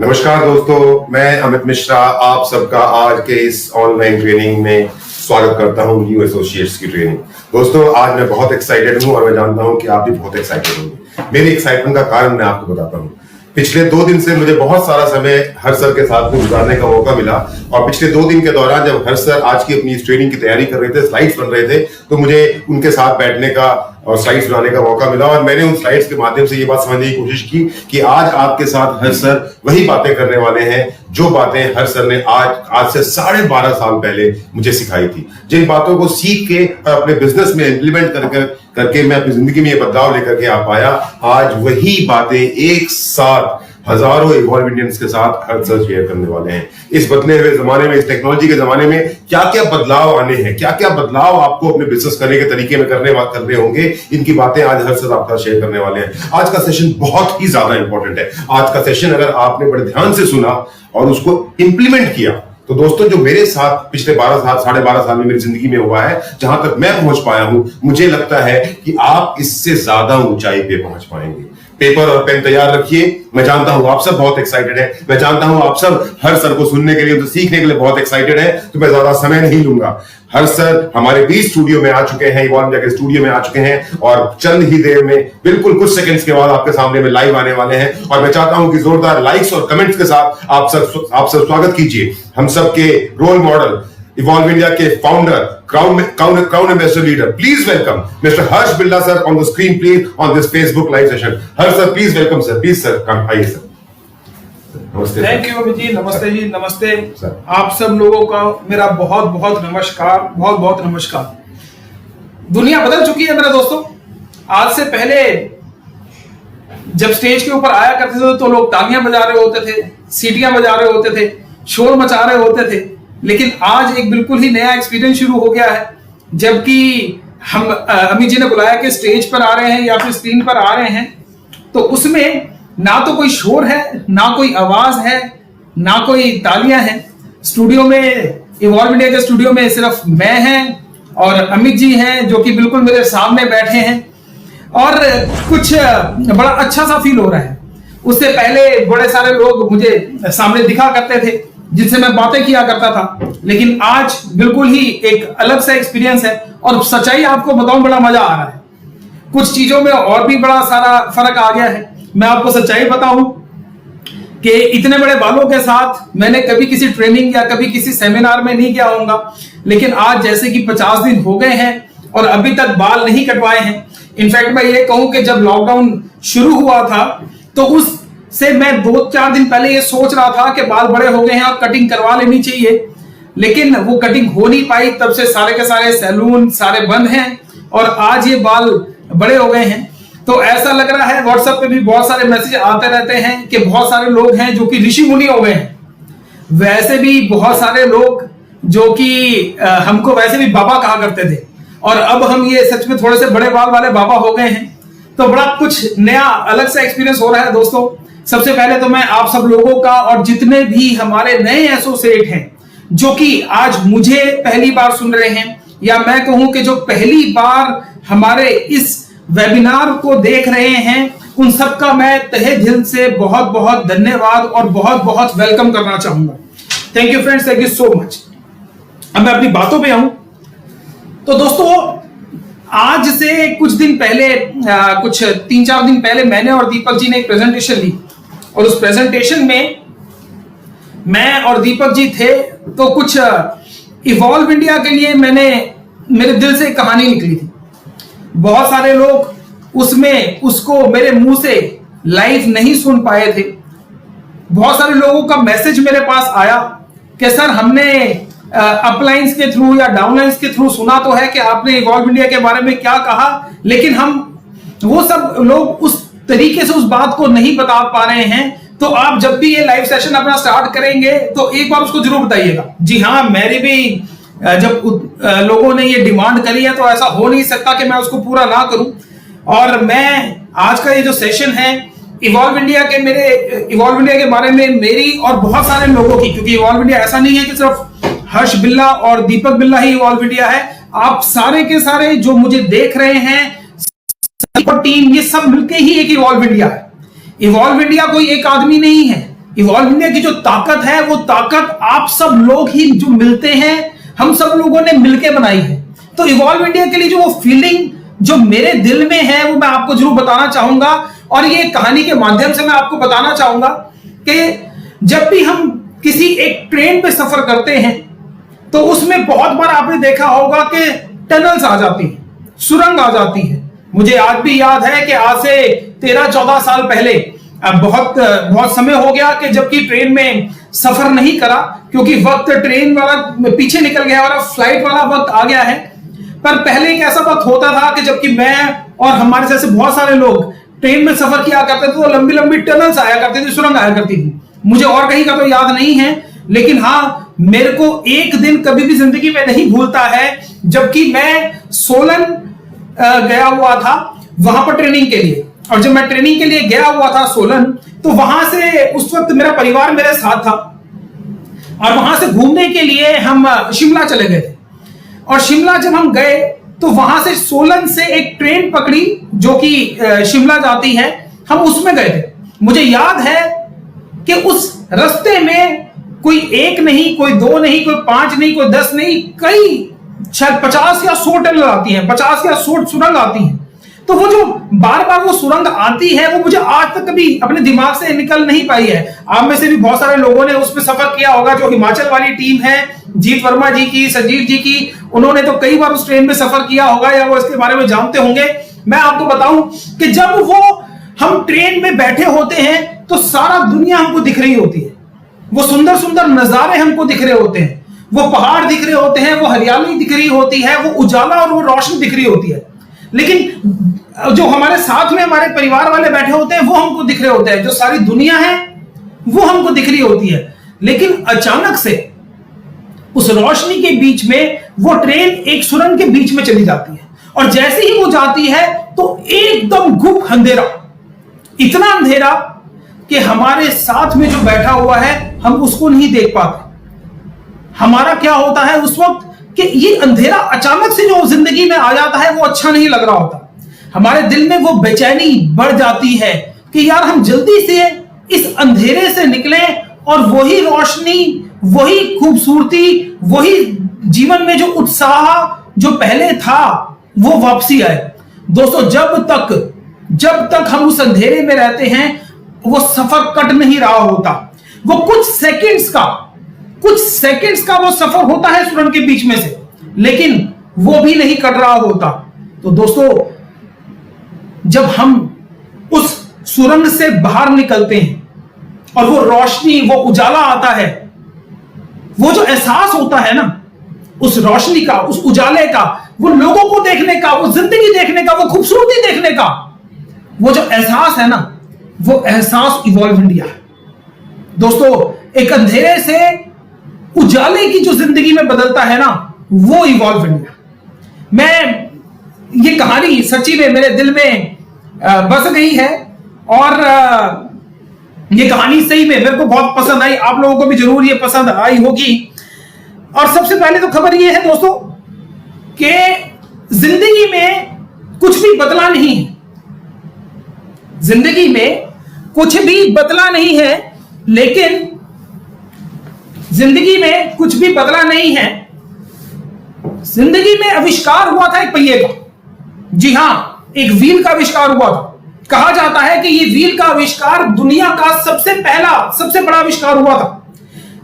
नमस्कार दोस्तों, मैं अमित मिश्रा आप सबका आज के इस ऑनलाइन ट्रेनिंग में स्वागत करता हूं। न्यू एसोसिएट्स की ट्रेनिंग। दोस्तों, आज मैं बहुत एक्साइटेड हूं और मैं जानता हूं कि आप भी बहुत एक्साइटेड होंगे। मेरी एक्साइटमेंट का कारण मैं आपको बताता हूं। पिछले 2 दिन से मुझे बहुत सारा समय हर्ष सर के साथ में गुजारने का मौका मिला और पिछले 2 दिन के दौरान जब हर्ष सर आज की अपनी इस ट्रेनिंग की तैयारी कर रहे थे, स्लाइड्स बन रहे थे, तो मुझे उनके साथ बैठने का और स्लाइड्स बनाने का मौका मिला और मैंने उन स्लाइड्स के माध्यम से ये बात समझने की कोशिश की कि आज आपके साथ हर्ष सर वही बातें करने वाले हैं जो बातें हर्ष सर ने आज से 12.5 साल पहले मुझे सिखाई थी। जिन बातों को सीख के और अपने बिजनेस में इंप्लीमेंट करके मैं अपनी जिंदगी में ये बदलाव लेकर के आ पाया, आज वही बातें एक साथ हजारों इवॉल्व इंडियंस के साथ हर सर शेयर करने वाले हैं। इस बदले हुए जमाने में, इस टेक्नोलॉजी के जमाने में क्या क्या बदलाव आने हैं, क्या क्या बदलाव आपको अपने बिजनेस करने के तरीके में करने होंगे, इनकी बातें आज हर सर आपका शेयर करने वाले हैं। आज का सेशन बहुत ही ज्यादा इंपॉर्टेंट है। आज का सेशन अगर आपने बड़े ध्यान से सुना और उसको इंप्लीमेंट किया तो दोस्तों, जो मेरे साथ पिछले 12.5 साल में मेरी जिंदगी में हुआ है, जहां तक मैं पहुंच पाया हूं, मुझे लगता है कि आप इससे ज्यादा ऊंचाई पे पहुंच पाएंगे। पेपर और पेन तैयार रखिए। मैं जानता हूं आप सब बहुत एक्साइटेड हैं। मैं जानता हूं आप सब हर सर को सुनने के लिए, तो सीखने के लिए बहुत एक्साइटेड हैं। तो मैं ज्यादा समय नहीं लूंगा। हर सर हमारे बीच स्टूडियो में आ चुके हैं, इवॉल्व इंडिया के स्टूडियो में आ चुके हैं और चंद ही देर में, बिल्कुल कुछ सेकंड्स के बाद आपके सामने में लाइव आने वाले हैं। और मैं चाहता हूं कि जोरदार लाइक्स और कमेंट्स के साथ आप सब स्वागत कीजिए हम सबके रोल मॉडल, इवॉल्व इंडिया के founder, crown ambassador leader. Please welcome mister Harsh Billa sir on the screen please on this Facebook live session. Harsh sir, please welcome sir. Please sir, come आइए सर। नमस्ते। Thank you Amit ji. नमस्ते जी। नमस्ते सर। आप सब लोगों का मेरा बहुत बहुत नमस्कार, बहुत बहुत नमस्कार। दुनिया बदल चुकी है मेरे दोस्तों। आज से पहले जब स्टेज के ऊपर आया करते थे तो लोग तालियां बजा रहे होते थे, सीटियां बजा रहे होते थे, शोर मचा रहे होते थे। लेकिन आज एक बिल्कुल ही नया एक्सपीरियंस शुरू हो गया है। जबकि हम अमित जी ने बुलाया कि स्टेज पर आ रहे हैं या फिर स्क्रीन पर आ रहे हैं, तो उसमें ना तो कोई शोर है, ना कोई आवाज है, ना कोई तालियां हैं। स्टूडियो में, इवॉल्व इंडिया के स्टूडियो में सिर्फ मैं हैं और अमित जी हैं जो कि बिल्कुल मेरे सामने बैठे हैं और कुछ बड़ा अच्छा सा फील हो रहा है। उससे पहले बड़े सारे लोग मुझे सामने दिखा करते थे जिनसे मैं बातें किया करता था, लेकिन आज बिल्कुल ही एक अलग सा एक्सपीरियंस है और सच्चाई आपको बताऊं, बड़ा मजा आ रहा है। कुछ चीजों में और भी बड़ा सारा फर्क आ गया है। मैं आपको सच्चाई बताऊं कि इतने बड़े बालों के साथ मैंने कभी किसी ट्रेनिंग या कभी किसी सेमिनार में नहीं गया होऊंगा, लेकिन आज जैसे कि 50 दिन हो गए हैं और अभी तक बाल नहीं कटवाए हैं। इनफैक्ट मैं ये कहूं कि जब लॉकडाउन शुरू हुआ था तो उस से मैं 2-4 दिन पहले ये सोच रहा था कि बाल बड़े हो गए हैं और कटिंग करवा लेनी चाहिए, लेकिन वो कटिंग हो नहीं पाई। तब से सारे के सारे सैलून सारे बंद हैं और आज ये बाल बड़े हो गए हैं। तो ऐसा लग रहा है, व्हाट्सएप पे भी बहुत सारे मैसेज आते रहते हैं कि बहुत सारे लोग हैं जो कि ऋषि मुनि हो गए हैं। वैसे भी बहुत सारे लोग जो कि हमको वैसे भी बाबा कहा करते थे और अब हम ये सच में थोड़े से बड़े बाल वाले बाबा हो गए हैं। तो बड़ा कुछ नया अलग सा एक्सपीरियंस हो रहा है दोस्तों। सबसे पहले तो मैं आप सब लोगों का और जितने भी हमारे नए एसोसिएट हैं जो कि आज मुझे पहली बार सुन रहे हैं, या मैं कहूं कि जो पहली बार हमारे इस वेबिनार को देख रहे हैं, उन सबका मैं तहे दिल से बहुत बहुत धन्यवाद और बहुत बहुत वेलकम करना चाहूंगा। Thank you friends, thank you so much. अब मैं अपनी बातों पे आऊं तो दोस्तों, आज से कुछ दिन पहले, कुछ 3-4 दिन पहले मैंने और दीपक जी ने एक प्रेजेंटेशन ली और उस प्रेजेंटेशन में मैं और दीपक जी थे। तो कुछ इवॉल्व इंडिया के लिए मेरे दिल से एक कहानी निकली थी। बहुत सारे लोग उसमें उसको मेरे मुंह से लाइव नहीं सुन पाए थे। बहुत सारे लोगों का मैसेज मेरे पास आया कि सर, हमने अपलाइंस के थ्रू या डाउनलाइंस के थ्रू सुना तो है कि आपने इवॉल्व इंडिया के बारे में क्या कहा, लेकिन वो सब लोग उस तरीके से उस बात को नहीं बता पा रहे हैं। तो आप जब भी ये लाइव सेशन अपना स्टार्ट करेंगे तो एक बार उसको जरूर बताइएगा। जी हाँ, मेरी भी जब लोगों ने ये डिमांड करी है तो ऐसा हो नहीं सकता कि मैं उसको पूरा ना करूं। और मैं आज का ये जो सेशन है इवॉल्व इंडिया के बारे में मेरी और बहुत सारे लोगों की, क्योंकि इवॉल्व इंडिया ऐसा नहीं है कि सिर्फ हर्ष बिल्ला और दीपक बिल्ला ही इवॉल्व इंडिया है। आप सारे के सारे जो मुझे देख रहे हैं, टीम, ये सब मिलके ही एक इवॉल्व इंडिया है। इवॉल्व इंडिया कोई एक आदमी नहीं है। इवॉल्व इंडिया की जो ताकत है वो ताकत आप सब लोग ही जो मिलते हैं, हम सब लोगों ने मिलकर बनाई है। तो इवॉल्व इंडिया के लिए जो वो फीलिंग जो मेरे दिल में है वो मैं आपको जरूर बताना चाहूंगा, और ये कहानी के माध्यम से मैं आपको बताना चाहूंगा कि जब भी हम किसी एक ट्रेन पे सफर करते हैं तो उसमें बहुत बार आपने देखा होगा कि टनल्स आ जाती हैं, सुरंग आ जाती है। मुझे आज भी याद है कि आज से 13-14 साल पहले, अब बहुत समय हो गया कि जबकि ट्रेन में सफर नहीं करा, क्योंकि वक्त ट्रेन वाला पीछे निकल गया और अब फ्लाइट वाला वक्त आ गया है। पर पहले एक ऐसा वक्त होता था कि जबकि मैं और हमारे जैसे बहुत सारे लोग ट्रेन में सफर किया करते थे तो लंबी लंबी टनल्स आया करती थी, सुरंग आया करती थी। मुझे और कहीं का तो याद नहीं है, लेकिन हाँ मेरे को एक दिन कभी भी जिंदगी में नहीं भूलता है जबकि मैं सोलन गया हुआ था वहां पर ट्रेनिंग के लिए। और जब मैं ट्रेनिंग के लिए गया हुआ था सोलन, तो वहां से उस वक्त मेरा परिवार मेरे साथ था और वहां से घूमने के लिए हम शिमला चले गए थे। और शिमला जब हम गए तो वहां से सोलन से एक ट्रेन पकड़ी जो कि शिमला जाती है, हम उसमें गए थे। मुझे याद है कि उस रास्ते में कोई एक नहीं, कोई दो नहीं, कोई 5 नहीं, कोई 10 नहीं, कई शायद 50 या 100 टनल आती हैं, 50 या 100 सुरंग आती हैं। तो वो जो बार बार वो सुरंग आती है वो मुझे आज तक कभी अपने दिमाग से निकल नहीं पाई है। आप में से भी बहुत सारे लोगों ने उस पर सफर किया होगा, जो हिमाचल वाली टीम है, जीत वर्मा जी की, संजीव जी की, उन्होंने तो कई बार उस ट्रेन में सफर किया होगा या वो इसके बारे में जानते होंगे। मैं आपको बताऊं कि जब वो हम ट्रेन में बैठे होते हैं तो सारा दुनिया हमको दिख रही होती है, वो सुंदर सुंदर नजारे हमको दिख रहे होते हैं, वो पहाड़ दिख रहे होते हैं, वो हरियाली दिख रही होती है, वो उजाला और वो रोशनी दिख रही होती है। लेकिन जो हमारे साथ में हमारे परिवार वाले बैठे होते हैं वो हमको दिख रहे होते हैं, जो सारी दुनिया है वो हमको दिख रही होती है। लेकिन अचानक से उस रोशनी के बीच में वो ट्रेन एक सुरंग के बीच में चली जाती है, और जैसे ही वो जाती है तो एकदम गुप अंधेरा, इतना अंधेरा कि हमारे साथ में जो बैठा हुआ है हम उसको नहीं देख पाते। हमारा क्या होता है उस वक्त कि ये अंधेरा अचानक से जो जिंदगी में आ जाता है वो अच्छा नहीं लग रहा होता। हमारे दिल में वो बेचैनी बढ़ जाती है कि यार हम जल्दी से इस अंधेरे से निकलें और वही रोशनी, वही खूबसूरती, वही जीवन में जो उत्साह जो पहले था वो वापसी आए। दोस्तों, जब तक हम उस अंधेरे में रहते हैं वो सफर कट नहीं रहा होता। वो कुछ सेकंड्स का वो सफर होता है सुरंग के बीच में से, लेकिन वो भी नहीं कट रहा होता। तो दोस्तों, जब हम उस सुरंग से बाहर निकलते हैं और वो रोशनी, वो उजाला आता है, वो जो एहसास होता है ना उस रोशनी का, उस उजाले का, वो लोगों को देखने का, वो जिंदगी देखने का, वो खूबसूरती देखने का, वो जो एहसास है ना, वो एहसास इवॉल्व इंडिया है। दोस्तों, एक अंधेरे से उजाले की जो जिंदगी में बदलता है ना, वो इवॉल्व इंडिया। मैं ये कहानी सच्ची में मेरे दिल में बस गई है, और ये कहानी सही में मेरे को बहुत पसंद आई। आप लोगों को भी जरूर ये पसंद आई होगी। और सबसे पहले तो खबर ये है दोस्तों कि जिंदगी में कुछ भी बदला नहीं है, जिंदगी में कुछ भी बदला नहीं है, लेकिन जिंदगी में कुछ भी बदला नहीं है। जिंदगी में आविष्कार हुआ था एक पहिए का। जी हां, एक व्हील का आविष्कार हुआ था। कहा जाता है कि ये व्हील का आविष्कार दुनिया का सबसे बड़ा आविष्कार हुआ था।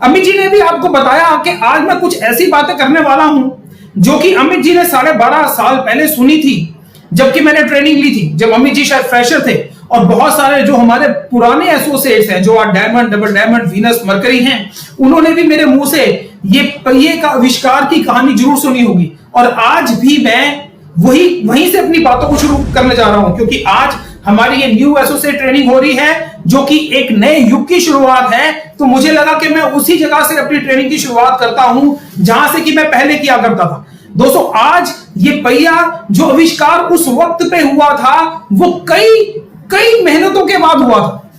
अमित जी ने भी आपको बताया कि आज मैं कुछ ऐसी बातें करने वाला हूं जो कि अमित जी ने 12.5 साल पहले सुनी थी, जबकि मैंने ट्रेनिंग ली थी जब अमित जी शायद फ्रेशर थे। और बहुत सारे जो हमारे पुराने एसोसिएट्स हैं, जो आज diamond, double diamond, Venus, mercury हैं, उन्होंने भी मेरे मुंह से ये पहिए का आविष्कार की कहानी जरूर सुनी होगी। और आज भी मैं वहीं से अपनी बातों को शुरू करने जा रहा हूं, क्योंकि आज हमारी ये न्यू एसोसिएट ट्रेनिंग हो रही है जो कि एक नए युग की शुरुआत है। तो मुझे लगा कि मैं उसी जगह से अपनी ट्रेनिंग की शुरुआत करता हूं जहां से कि मैं पहले किया करता था। दोस्तों, आज ये पहिया जो आविष्कार उस वक्त पे हुआ था वो कई मेहनतों के बाद हुआ था।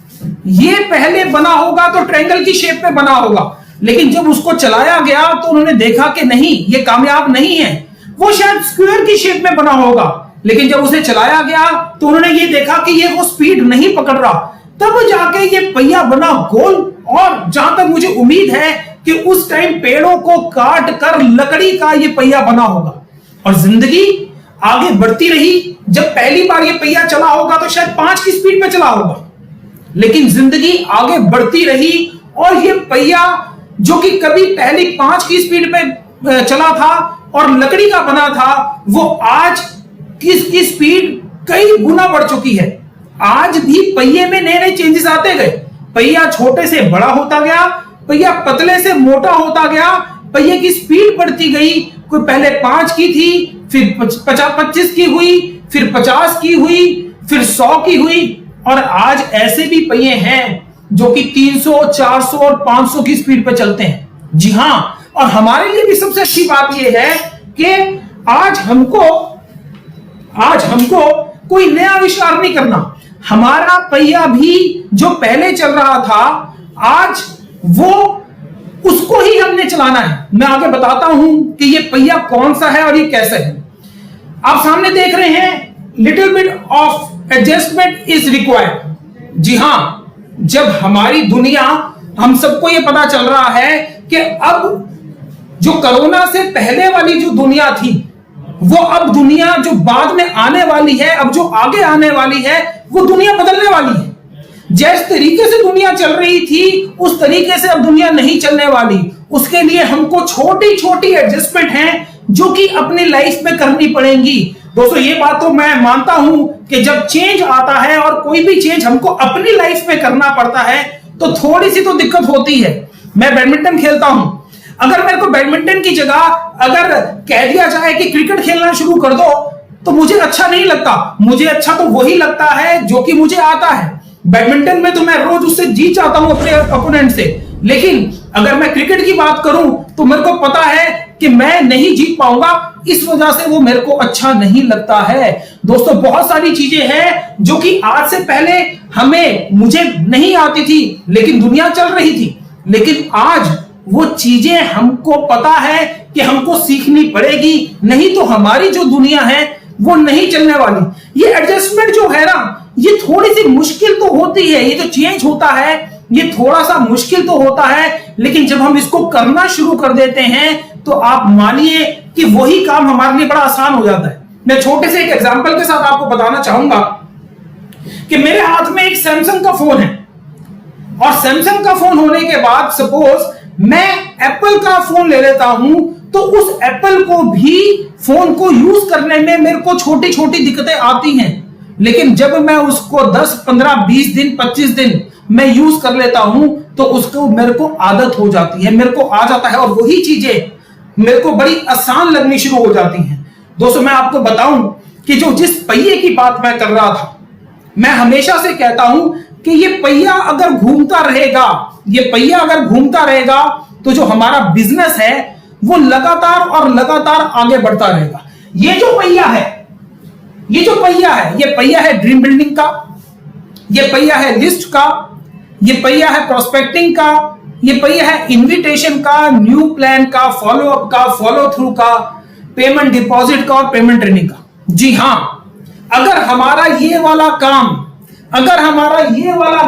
ये पहले बना होगा तो ट्रायंगल की शेप में बना होगा, लेकिन जब उसको चलाया गया तो उन्होंने देखा कि नहीं, ये कामयाब नहीं है। वो शायद स्क्वायर की शेप में बना होगा, लेकिन जब उसे चलाया गया तो उन्होंने ये देखा कि ये वो स्पीड नहीं पकड़ रहा। तब जाके ये पहिया बना गोल और जहां तक मुझे उम्मीद है कि उस टाइम पेड़ों को काट कर लकड़ी का ये पहिया बना होगा और जिंदगी आगे बढ़ती रही। जब पहली बार ये पहिया चला होगा तो शायद 5 की स्पीड में चला होगा, लेकिन जिंदगी आगे बढ़ती रही और ये पहिया जो कि कभी पहली 5 की स्पीड में चला था और लकड़ी का बना था, वो आज की स्पीड कई गुना बढ़ चुकी है। आज भी पहिए में नए नए चेंजेस आते गए। पहिया छोटे से बड़ा होता गया, पहिया पतले से मोटा होता गया, पहिए की स्पीड बढ़ती गई। कोई पहले 5 की थी, फिर 25 की हुई, फिर 50 की हुई, फिर 100 की हुई और आज ऐसे भी पहिए हैं जो कि 300, 400 और 500 की स्पीड पर चलते हैं। जी हां, और हमारे लिए भी सबसे अच्छी बात यह है कि आज हमको कोई नया आविष्कार नहीं करना। हमारा पहिया भी जो पहले चल रहा था, आज वो उसको ही हमने चलाना है। मैं आगे बताता हूं कि ये पहिया कौन सा है और ये कैसा है। आप सामने देख रहे हैं, little bit of adjustment is required. जी हां, जब हमारी दुनिया, हम सबको ये पता चल रहा है कि अब जो कोरोना से पहले वाली जो दुनिया थी, वो अब दुनिया जो बाद में आने वाली है, अब जो आगे आने वाली है, वो दुनिया बदलने वाली है। जिस तरीके से दुनिया चल रही थी उस तरीके से अब दुनिया नहीं चलने वाली। उसके लिए हमको छोटी छोटी एडजस्टमेंट हैं जो कि अपनी लाइफ में करनी पड़ेंगी। दोस्तों, ये बात तो मैं मानता हूं कि जब चेंज आता है और कोई भी चेंज हमको अपनी लाइफ में करना पड़ता है तो थोड़ी सी तो दिक्कत होती है। मैं बैडमिंटन खेलता हूं, अगर मेरे को बैडमिंटन की जगह अगर कह दिया जाए कि क्रिकेट खेलना शुरू कर दो तो मुझे अच्छा नहीं लगता। मुझे अच्छा तो वही लगता है जो कि मुझे आता है। बैडमिंटन में तो मैं रोज उससे जीत जाता हूं अपने ओपोनेंट से, लेकिन अगर मैं क्रिकेट की बात करूं तो मेरे को पता है कि मैं नहीं जीत पाऊंगा, इस वजह से वो मेरे को अच्छा नहीं लगता है। दोस्तों, बहुत सारी चीजें हैं जो कि आज से पहले मुझे नहीं आती थी, लेकिन दुनिया चल रही थी, लेकिन आज वो चीजें हमको पता है कि हमको सीखनी पड़ेगी, नहीं तो हमारी जो दुनिया है वो नहीं चलने वाली। ये एडजस्टमेंट जो है ना, ये थोड़ी सी मुश्किल तो होती है। ये जो चेंज होता है ये थोड़ा सा मुश्किल तो होता है, लेकिन जब हम इसको करना शुरू कर देते हैं तो आप मानिए कि वही काम हमारे लिए बड़ा आसान हो जाता है। मैं छोटे से एक एग्जांपल के साथ आपको बताना चाहूंगा कि मेरे हाथ में एक सैमसंग का फोन है और सैमसंग का फोन होने के बाद सपोज मैं एप्पल का फोन ले लेता हूं तो उस एप्पल को भी फोन को यूज करने में मेरे को छोटी छोटी दिक्कतें आती हैं, लेकिन जब मैं उसको 10, 15, 20 दिन, 25 दिन मैं यूज कर लेता हूं तो उसको मेरे को आदत हो जाती है, मेरे को आ जाता है और वही चीजें मेरे को बड़ी आसान लगनी शुरू हो जाती हैं। दोस्तों, मैं आपको बताऊं कि जिस पहिए की बात मैं कर रहा था, मैं हमेशा से कहता हूं कि ये पहिया अगर घूमता रहेगा तो जो हमारा बिजनेस है वो लगातार और लगातार आगे बढ़ता रहेगा। ये जो पहिया है ड्रीम बिल्डिंग का, ये पहिया है लिस्ट का, ये पहिया है प्रोस्पेक्टिंग का, ये पहिया है इनविटेशन का, न्यू प्लान का, फॉलो अप का, फॉलो थ्रू का, पेमेंट डिपॉजिट का और पेमेंट ट्रेनिंग का। जी हां, अगर हमारा ये वाला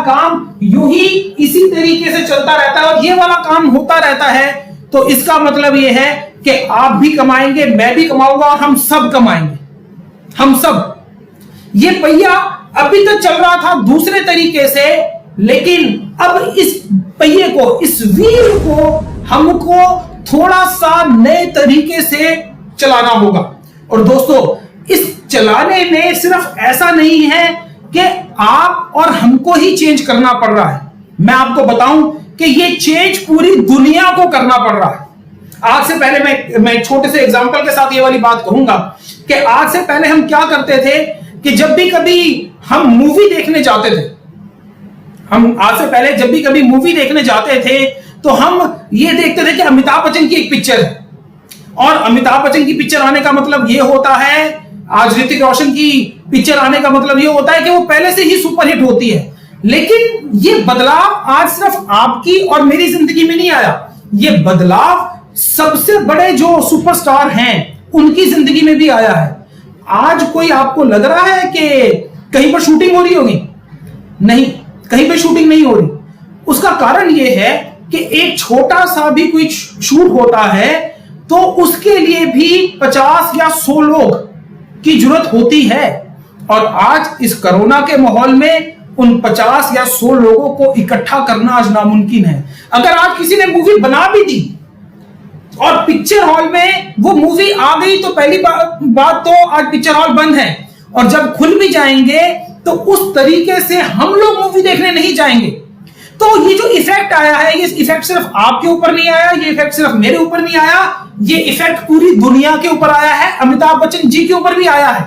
काम यूं ही इसी तरीके से चलता रहता है और ये वाला काम होता रहता है तो इसका मतलब ये है कि आप भी कमाएंगे, मैं भी कमाऊंगा और हम सब कमाएंगे, हम सब। ये पहिया अभी तक चल रहा था दूसरे तरीके से, लेकिन अब इस पहिए को, इस व्हील को हमको थोड़ा सा नए तरीके से चलाना होगा। और दोस्तों, इस चलाने में सिर्फ ऐसा नहीं है कि आप और हमको ही चेंज करना पड़ रहा है। मैं आपको बताऊं कि ये चेंज पूरी दुनिया को करना पड़ रहा है। आज से पहले मैं छोटे से एग्जांपल के साथ ये वाली बात कहूंगा कि आज से पहले हम क्या करते थे कि जब भी कभी हम मूवी देखने जाते थे तो हम ये देखते थे कि अमिताभ बच्चन की एक पिक्चर है और अमिताभ बच्चन की पिक्चर आने का मतलब ये होता है, आज ऋतिक रोशन की पिक्चर आने का मतलब ये होता है कि वो पहले से ही सुपरहिट होती है। लेकिन ये बदलाव आज सिर्फ आपकी और मेरी जिंदगी में नहीं आया, ये बदलाव सबसे बड़े जो सुपरस्टार हैं उनकी जिंदगी में भी आया है। आज कोई आपको लग रहा है कि कहीं पर शूटिंग हो रही होगी? नहीं, कहीं पर शूटिंग नहीं हो रही। उसका कारण यह है कि एक छोटा सा भी कोई शूट होता है तो उसके लिए भी 50 या 100 लोग की जरूरत होती है। और आज इस कोरोना के माहौल में उन 50 या 100 लोगों को इकट्ठा करना आज नामुमकिन है। अगर आज किसी ने मूवी बना भी दी और पिक्चर हॉल में वो मूवी आ गई तो पहली बात तो आज पिक्चर हॉल बंद है, और जब खुल भी जाएंगे तो उस तरीके से हम लोग मूवी देखने नहीं जाएंगे। तो ये जो इफेक्ट आया है, ये इफेक्ट सिर्फ आपके ऊपर नहीं आया, ये इफेक्ट सिर्फ मेरे ऊपर नहीं आया, ये इफेक्ट पूरी दुनिया के ऊपर आया है, अमिताभ बच्चन जी के ऊपर भी आया है।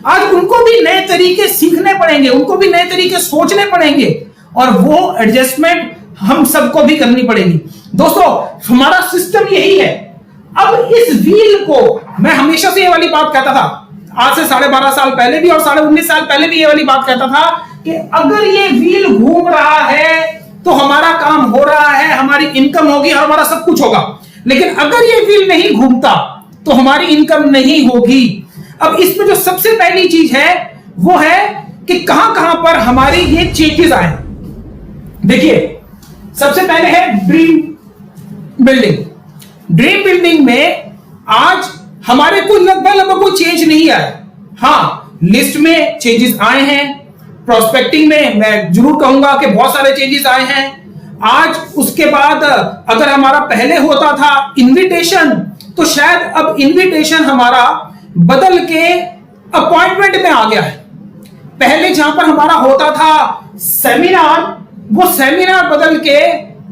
आज उनको भी नए तरीके सीखने पड़ेंगे, उनको भी नए तरीके सोचने पड़ेंगे, और वो एडजस्टमेंट हम सबको भी करनी पड़ेगी। दोस्तों, हमारा सिस्टम यही है। अब इस व्हील को मैं हमेशा से ये वाली बात कहता था, आज से 12.5 साल पहले भी और 19.5 साल पहले भी ये वाली बात कहता था कि अगर ये व्हील घूम रहा है तो हमारा काम हो रहा है, हमारी इनकम होगी, हमारा सब कुछ होगा। लेकिन अगर ये व्हील नहीं घूमता तो हमारी इनकम नहीं होगी। अब इसमें जो सबसे पहली चीज है वो है कि कहां कहां पर हमारी ये चेंजेस आए। देखिए, सबसे पहले है ड्रीम बिल्डिंग। ड्रीम बिल्डिंग में आज हमारे कोई लगभग कोई चेंज नहीं आया। हाँ, लिस्ट में चेंजेस आए हैं, प्रोस्पेक्टिंग में मैं जरूर कहूंगा कि बहुत सारे चेंजेस आए हैं। आज उसके बाद अगर हमारा पहले होता था इनविटेशन, तो शायद अब इनविटेशन हमारा बदल के अपॉइंटमेंट में आ गया है। पहले जहां पर हमारा होता था सेमिनार, वो सेमिनार बदल के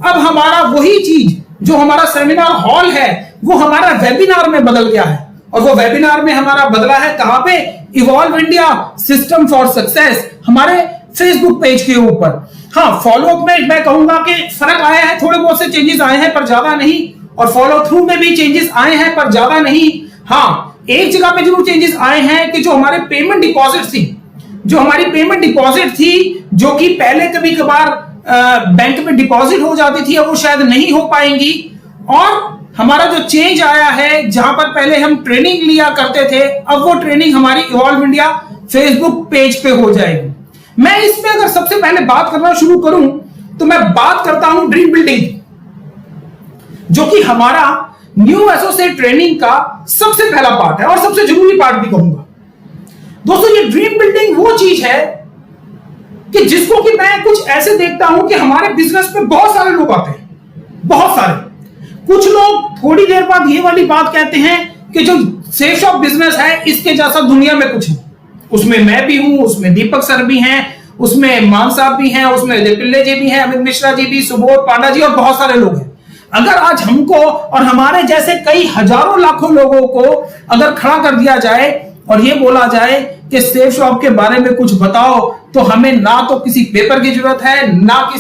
अब हमारा वही चीज जो हमारा सेमिनार हॉल है वो हमारा वेबिनार में बदल गया है। और वो वेबिनार में हमारा बदला है कहां पे? Evolve India system for success, हमारे फेसबुक पेज के ऊपर। हाँ, फॉलोअप में मैं कहूंगा कि फर्क आया है, थोड़े बहुत से चेंजेस आए हैं पर ज्यादा नहीं, और फॉलो थ्रू में भी चेंजेस आए हैं पर ज्यादा नहीं। हाँ, एक जगह पे जरूर चेंजेस आए हैं कि जो हमारे पेमेंट डिपॉजिट थी, जो हमारी पेमेंट डिपॉजिट थी, जो कि पहले कभी कभार बैंक में डिपॉजिट हो जाती थी, अब वो शायद नहीं हो पाएंगी। और हमारा जो चेंज आया है, जहां पर पहले हम ट्रेनिंग लिया करते थे, अब वो ट्रेनिंग हमारी इवॉल्व इंडिया फेसबुक पेज पे हो जाएगी। मैं इसमें अगर सबसे पहले बात करना शुरू करूं तो मैं बात करता हूं ड्रीम बिल्डिंग, जो कि हमारा न्यू एसोसिएट ट्रेनिंग का सबसे पहला पार्ट है और सबसे जरूरी पार्ट भी कहूंगा। दोस्तों, ये ड्रीम बिल्डिंग वो चीज है कि जिसको कि मैं कुछ ऐसे देखता हूं कि हमारे बिजनेस में बहुत सारे लोग आते हैं, बहुत सारे। कुछ लोग थोड़ी देर बाद ये वाली बात कहते हैं कि जो सेफ शॉप बिजनेस है इसके जैसा दुनिया में कुछ नहीं। उसमें मैं भी हूं, उसमें दीपक सर भी हैं, उसमें मान साहब भी हैं, उसमें अजय पिल्ले जी भी हैं, अमित मिश्रा जी भी, सुबोध पांडा जी और बहुत सारे लोग हैं। अगर आज हमको और हमारे जैसे कई हजारों लाखों लोगों को अगर खड़ा कर दिया जाए और ये बोला जाए कि सेफ शॉप के बारे में कुछ बताओ, तो हमें ना तो किसी पेपर की जरूरत है, ना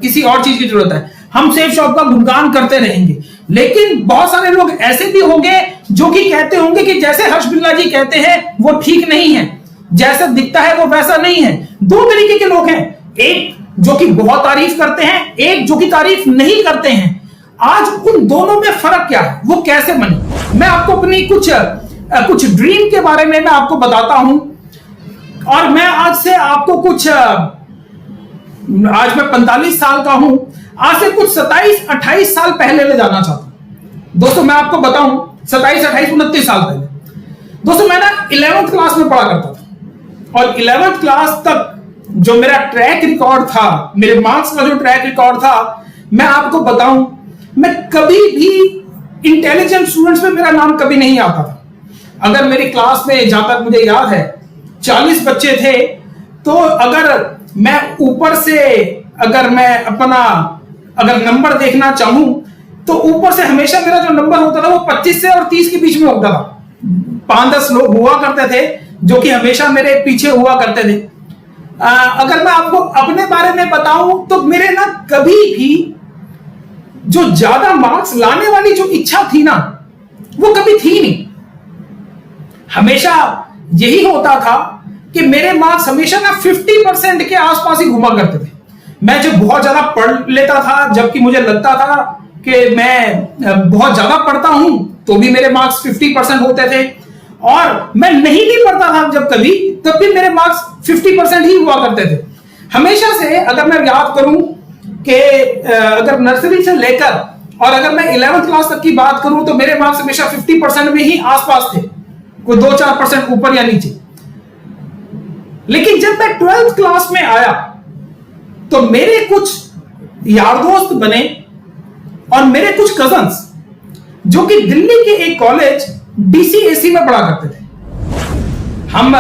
किसी और चीज की जरूरत है। हम सेफ शॉप का गुणगान करते रहेंगे। लेकिन बहुत सारे लोग ऐसे भी होंगे जो कि कहते होंगे कि जैसे हर्ष बिल्ला जी कहते हैं वो ठीक नहीं है, जैसा दिखता है वो वैसा नहीं है। दो तरीके के लोग हैं, एक जो कि बहुत तारीफ करते हैं, एक जो कि तारीफ नहीं करते हैं। आज उन दोनों में फर्क क्या है, वो कैसे बने? मैं आपको अपनी कुछ ड्रीम के बारे में मैं आपको बताता हूं। और मैं आज से आपको आज मैं 45 साल का हूं, आज से कुछ 27-28 साल पहले ले जाना चाहता हूं। दोस्तों, मैं आपको बताऊं 27, 28, 29 साल पहले। दोस्तों, मैं ना 11th क्लास में पढ़ा करता था, और 11th क्लास तक जो मेरा ट्रैक रिकॉर्ड था, मेरे मार्क्स का जो ट्रैक रिकॉर्ड था, मैं आपको बताऊं, मैं कभी भी इंटेलिजेंट स्टूडेंट्स में मेरा नाम कभी नहीं आता था। अगर मेरी क्लास में, जहां तक मुझे याद है, 40 बच्चे थे, तो अगर मैं ऊपर से अगर नंबर देखना चाहूं तो ऊपर से हमेशा मेरा जो नंबर होता था वो 25 से और 30 के बीच में होता था। 5-10 लोग हुआ करते थे जो कि हमेशा मेरे पीछे हुआ करते थे। अगर मैं आपको अपने बारे में बताऊं तो मेरे ना कभी भी जो ज्यादा मार्क्स लाने वाली जो इच्छा थी ना, वो कभी थी नहीं। हमेशा यही होता था कि मेरे मार्क्स हमेशा ना 50% के आसपास ही घुमा करते थे। मैं जब बहुत ज्यादा पढ़ लेता था, जबकि मुझे लगता था कि मैं बहुत ज्यादा पढ़ता हूं, तो भी मेरे मार्क्स 50% होते थे। और मैं नहीं भी पढ़ता था जब कभी, तब भी मेरे मार्क्स 50% ही हुआ करते थे। हमेशा से अगर मैं याद करूं कि अगर नर्सरी से लेकर और अगर मैं 11th क्लास तक की बात करूं तो मेरे मार्क्स हमेशा 50% में ही आसपास थे, कोई 2-4% ऊपर या नीचे। लेकिन जब मैं 12th क्लास में आया तो मेरे कुछ यार दोस्त बने और मेरे कुछ कजन्स जो कि दिल्ली के एक कॉलेज डीसीएसी में पढ़ा करते थे। हम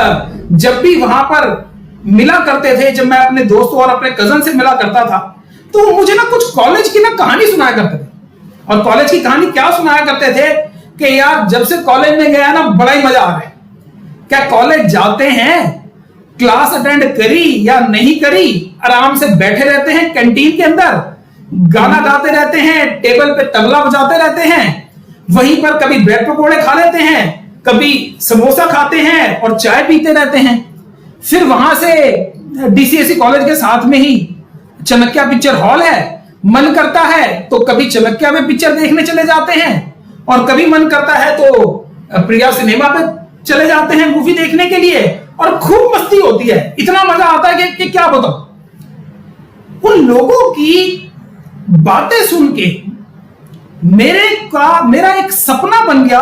जब भी वहां पर मिला करते थे, जब मैं अपने दोस्तों और अपने कजन से मिला करता था, तो मुझे ना कुछ कॉलेज की ना कहानी सुनाया करते थे। और कॉलेज की कहानी क्या सुनाया करते थे कि यार जब से कॉलेज में गया ना बड़ा ही मजा आ रहा है। क्या कॉलेज जाते हैं, क्लास अटेंड करी या नहीं करी, आराम से बैठे रहते हैं कैंटीन के अंदर, गाना गाते रहते हैं, टेबल पे तबला बजाते रहते हैं, वहीं पर कभी ब्रेड पकौड़े खा लेते हैं, कभी समोसा खाते हैं और चाय पीते रहते हैं। फिर वहां से डीसीएसी कॉलेज के साथ में ही चनक्या पिक्चर हॉल है, मन करता है तो कभी चनक्या में पिक्चर देखने चले जाते हैं और कभी मन करता है तो प्रिया सिनेमा पे चले जाते हैं मूवी देखने के लिए, और खूब मस्ती होती है। इतना मजा आता है कि क्या बताऊं। उन लोगों की बातें सुन के मेरा एक सपना बन गया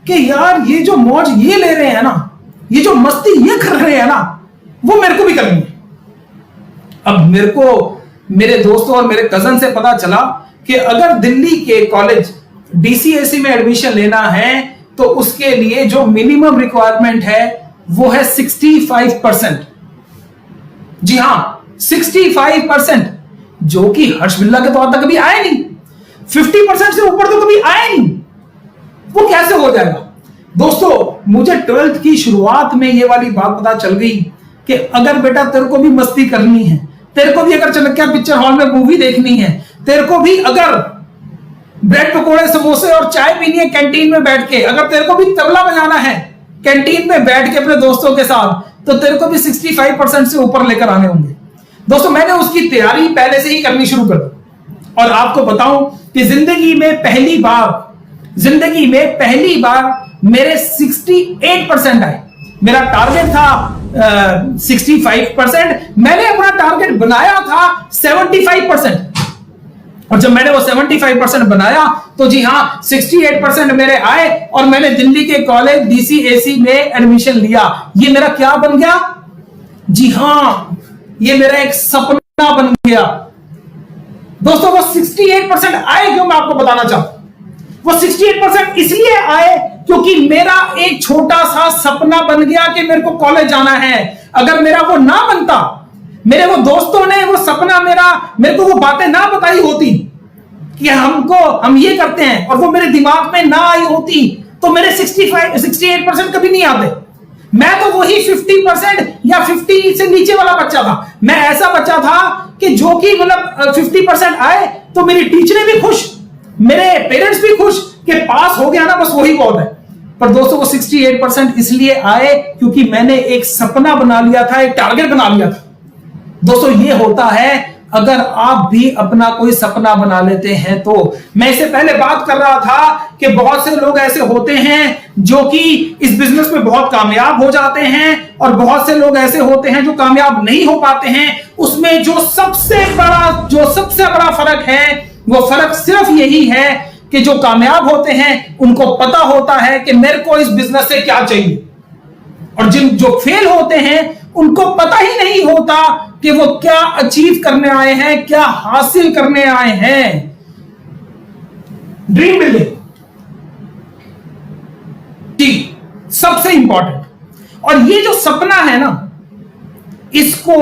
कि यार ये जो मौज ये ले रहे हैं ना, ये जो मस्ती ये कर रहे हैं ना, वो मेरे को भी करनी है। अब मेरे को मेरे दोस्तों और मेरे कजन से पता चला कि अगर दिल्ली के कॉलेज डीसीएसी में एडमिशन लेना है तो उसके लिए जो मिनिमम रिक्वायरमेंट है वो है 65%। जी हां, 65%, जो कि हर्ष बिल्ला के तौर तक कभी आए नहीं। 50% से ऊपर तो कभी आए नहीं। वो कैसे हो जाएगा? दोस्तों, मुझे 12th की शुरुआत में ये वाली बात पता चल गई कि अगर बेटा तेरे को भी मस्ती करनी है, तेरे को भी अगर चनक्या पिक्चर हॉल में मूवी देखनी है, तेरे को भी अगर ब्रेड पकोड़े समोसे और चाय पीनी है कैंटीन में बैठ के, अगर तेरे को भी तबला बजाना है कैंटीन में बैठ के अपने दोस्तों के साथ, तो तेरे को भी 65% से ऊपर लेकर आने होंगे। दोस्तों, मैंने उसकी तैयारी पहले से ही करनी शुरू कर दी। और आपको बताऊं कि जिंदगी में पहली बार मेरे 68% आए। मेरा टारगेट था 65%, मैंने अपना टारगेट बनाया था 75%। और जब मैंने वो 75% बनाया तो जी हां 68% मेरे आए और मैंने दिल्ली के कॉलेज डीसीएसी में एडमिशन लिया। ये मेरा क्या बन गया? जी हां, ये मेरा एक सपना बन गया। दोस्तों, वो 68% आए क्यों, मैं आपको बताना चाहता हूं। वो 68% इसलिए आए क्योंकि मेरा एक छोटा सा सपना बन गया कि मेरे को कॉलेज जाना है। अगर मेरा वो ना बनता, मेरे वो दोस्तों ने वो सपना मेरे को वो बातें ना बताई होती कि हम ये करते हैं, और वो मेरे दिमाग में ना आई होती, तो मेरे 68% कभी नहीं आते। मैं तो वही 50% या 50 से नीचे वाला बच्चा था। मैं ऐसा बच्चा था कि जो कि मतलब 50% आए तो मेरी टीचरें भी खुश, मेरे पेरेंट्स भी खुश कि पास हो गया ना, बस वही बहुत है। पर दोस्तों, वो 68% इसलिए आए क्योंकि मैंने एक सपना बना लिया था, एक टारगेट बना लिया था। दोस्तों, ये होता है अगर आप भी अपना कोई सपना बना लेते हैं तो। मैं इससे पहले बात कर रहा था कि बहुत से लोग ऐसे होते हैं जो कि इस बिजनेस में बहुत कामयाब हो जाते हैं, और बहुत से लोग ऐसे होते हैं जो कामयाब नहीं हो पाते हैं। उसमें जो सबसे बड़ा फर्क है, वो फर्क सिर्फ यही है कि जो कामयाब होते हैं उनको पता होता है कि मेरे को इस बिजनेस से क्या चाहिए, और जो फेल होते हैं उनको पता ही नहीं होता कि वो क्या अचीव करने आए हैं, क्या हासिल करने आए हैं। ड्रीम बिल्डिंग जी सबसे इंपॉर्टेंट। और ये जो सपना है ना, इसको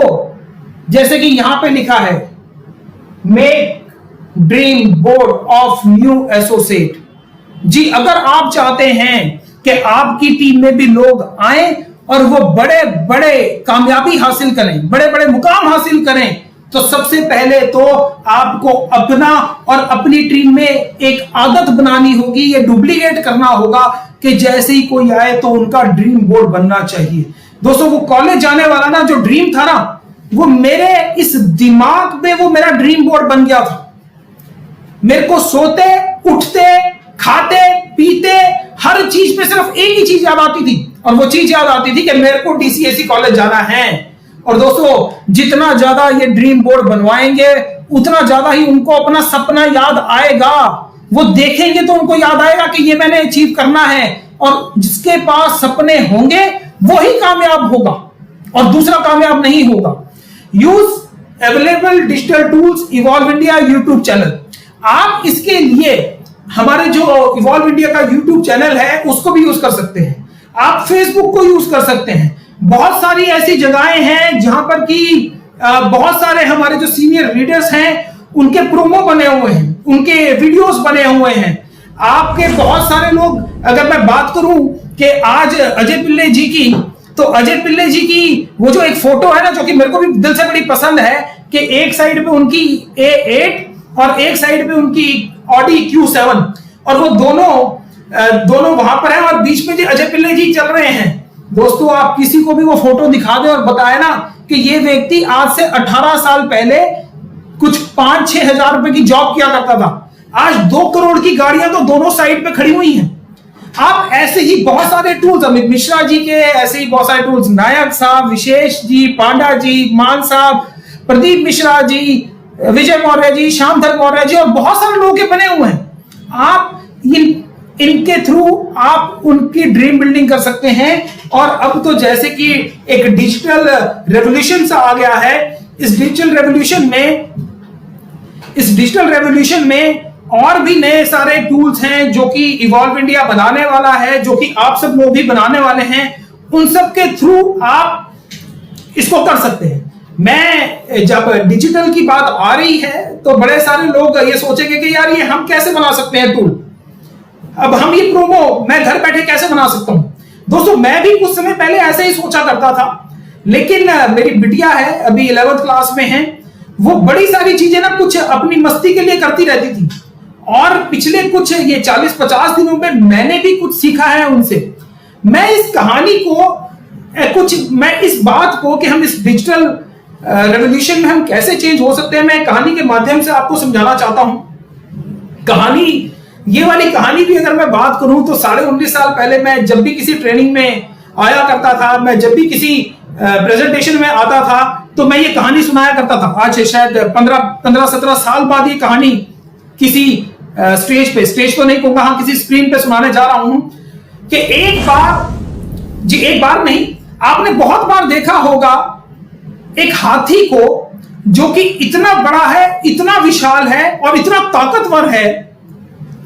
जैसे कि यहां पे लिखा है, make dream board of new associate. जी, अगर आप चाहते हैं कि आपकी टीम में भी लोग आए और वो बड़े बड़े कामयाबी हासिल करें, बड़े बड़े मुकाम हासिल करें, तो सबसे पहले तो आपको अपना और अपनी टीम में एक आदत बनानी होगी, ये डुप्लीकेट करना होगा कि जैसे ही कोई आए तो उनका ड्रीम बोर्ड बनना चाहिए। दोस्तों, वो कॉलेज जाने वाला ना जो ड्रीम था ना, वो मेरे इस दिमाग में वो मेरा ड्रीम बोर्ड बन गया था। मेरे को सोते उठते खाते पीते हर चीज पे सिर्फ एक ही चीज याद आती थी, और वो चीज याद आती थी कि मेरे को डीसीएसी कॉलेज जाना है। और दोस्तों, जितना ज्यादा ये ड्रीम बोर्ड बनवाएंगे उतना ज्यादा ही उनको अपना सपना याद आएगा। वो देखेंगे तो उनको याद आएगा कि ये मैंने अचीव करना है, और जिसके पास सपने होंगे वो ही कामयाब होगा और दूसरा कामयाब नहीं होगा। Use available digital tools evolve India YouTube channel. आप इसके लिए हमारे जो इवॉल्व इंडिया का यूट्यूब चैनल है उसको भी यूज कर सकते हैं, आप फेसबुक को यूज कर सकते हैं। बहुत सारी ऐसी जगहें हैं जहां पर कि बहुत सारे हमारे जो सीनियर लीडर्स हैं उनके प्रोमो बने हुए हैं, उनके वीडियोस बने हुए हैं। आपके बहुत सारे लोग, अगर मैं बात करूं कि आज अजय पिल्ले जी की, तो अजय पिल्ले जी की वो जो एक फोटो है ना, जो कि मेरे को भी दिल से बड़ी पसंद है, कि एक साइड पे उनकी A8 और एक साइड पे उनकी Audi Q7, और वो दोनों वहां पर है और बीच में जो अजय पिल्ले जी चल रहे हैं। दोस्तों, आप किसी को भी वो फोटो दिखा दे और बताए ना कि ये व्यक्ति आज से 18 साल पहले कुछ 5-6 हजार रुपए की जॉब किया करता था, आज 2 करोड़ की गाड़ियां तो दोनों साइड पे खड़ी हुई हैं। आप ऐसे ही बहुत सारे टूल्स, अमित मिश्रा जी के ऐसे ही बहुत सारे टूल्स, नायक साहब, विशेष जी, पांडा जी, मान साहब, प्रदीप मिश्रा जी, विजय मौर्य जी, श्यामधर मौर्य जी, और बहुत सारे लोग के बने हुए हैं। आप इनके थ्रू आप उनकी ड्रीम बिल्डिंग कर सकते हैं। और अब तो जैसे कि एक डिजिटल रेवोल्यूशन सा आ गया है, इस डिजिटल रेवोल्यूशन में और भी नए सारे टूल्स हैं जो कि इवॉल्व इंडिया बनाने वाला है, जो कि आप सब लोग भी बनाने वाले हैं। उन सब के थ्रू आप इसको कर सकते हैं। मैं जब डिजिटल की बात आ रही है तो बड़े सारे लोग ये सोचेंगे कि यार ये हम कैसे बना सकते हैं टूल, अब हम ये प्रोमो मैं घर बैठे कैसे बना सकता हूं। दोस्तों, मैं भी कुछ समय पहले ऐसे ही सोचा करता था, लेकिन मेरी बिटिया है, अभी 11th क्लास में है, वो बड़ी सारी चीजें ना कुछ अपनी मस्ती के लिए करती रहती थी, और पिछले कुछ ये 40-50 दिनों में मैंने भी कुछ सीखा है उनसे। मैं इस कहानी को मैं इस बात को कि हम इस डिजिटल रेवोल्यूशन में हम कैसे चेंज हो सकते हैं, मैं कहानी के माध्यम से आपको समझाना चाहता हूं। ये वाली कहानी भी अगर मैं बात करूं तो 19.5 साल पहले मैं जब भी किसी ट्रेनिंग में आया करता था, मैं जब भी किसी प्रेजेंटेशन में आता था, तो मैं ये कहानी सुनाया करता था। आज शायद 15-17 साल बाद ये कहानी किसी स्टेज तो नहीं कहूंगा, हाँ किसी स्क्रीन पे सुनाने जा रहा हूं कि एक बार नहीं, आपने बहुत बार देखा होगा एक हाथी को जो कि इतना बड़ा है, इतना विशाल है और इतना ताकतवर है,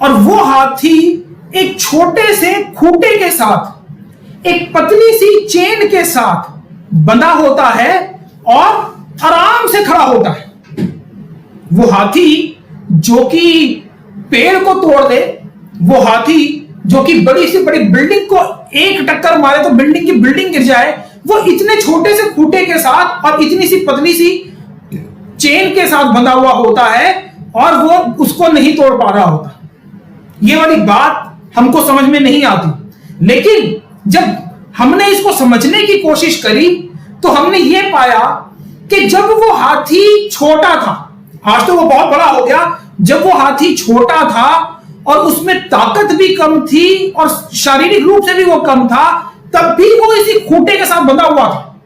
और वो हाथी एक छोटे से खूंटे के साथ, एक पतली सी चेन के साथ बंधा होता है और आराम से खड़ा होता है। वो हाथी जो कि पेड़ को तोड़ दे, वो हाथी जो कि बड़ी से बड़ी बिल्डिंग को एक टक्कर मारे तो बिल्डिंग की बिल्डिंग गिर जाए, वो इतने छोटे से खूंटे के साथ और इतनी सी पतली सी चेन के साथ बंधा हुआ होता है और वो उसको नहीं तोड़ पा रहा होता। ये वाली बात हमको समझ में नहीं आती, लेकिन जब हमने इसको समझने की कोशिश करी तो हमने ये पाया कि जब वो हाथी छोटा था, आज तो वो बहुत बड़ा हो गया, जब वो हाथी छोटा था और उसमें ताकत भी कम थी और शारीरिक रूप से भी वो कम था, तब भी वो इसी खूंटे के साथ बंधा हुआ था।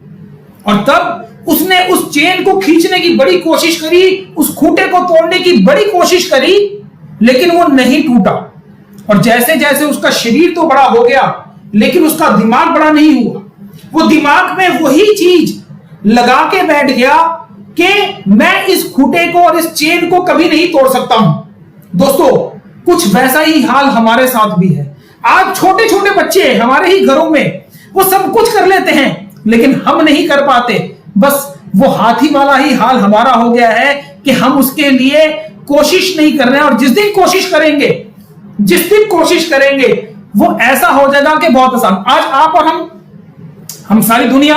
और तब उसने उस चेन को खींचने की बड़ी कोशिश करी, उस खूंटे को तोड़ने की बड़ी कोशिश करी, लेकिन वो नहीं टूटा। और जैसे जैसे उसका शरीर तो बड़ा हो गया, लेकिन उसका दिमाग बड़ा नहीं हुआ। वो दिमाग में वही चीज लगा के बैठ गया कि मैं इस खूंटे को और इस चेन को कभी नहीं तोड़ सकता हूं। दोस्तों, कुछ वैसा ही हाल हमारे साथ भी है। आज छोटे छोटे बच्चे हमारे ही घरों में वो सब कुछ कर लेते हैं, लेकिन हम नहीं कर पाते। बस वो हाथी वाला ही हाल हमारा हो गया है कि हम उसके लिए कोशिश नहीं कर रहे हैं, और जिस दिन कोशिश करेंगे वो ऐसा हो जाएगा कि बहुत आसान। आज आप और हम सारी दुनिया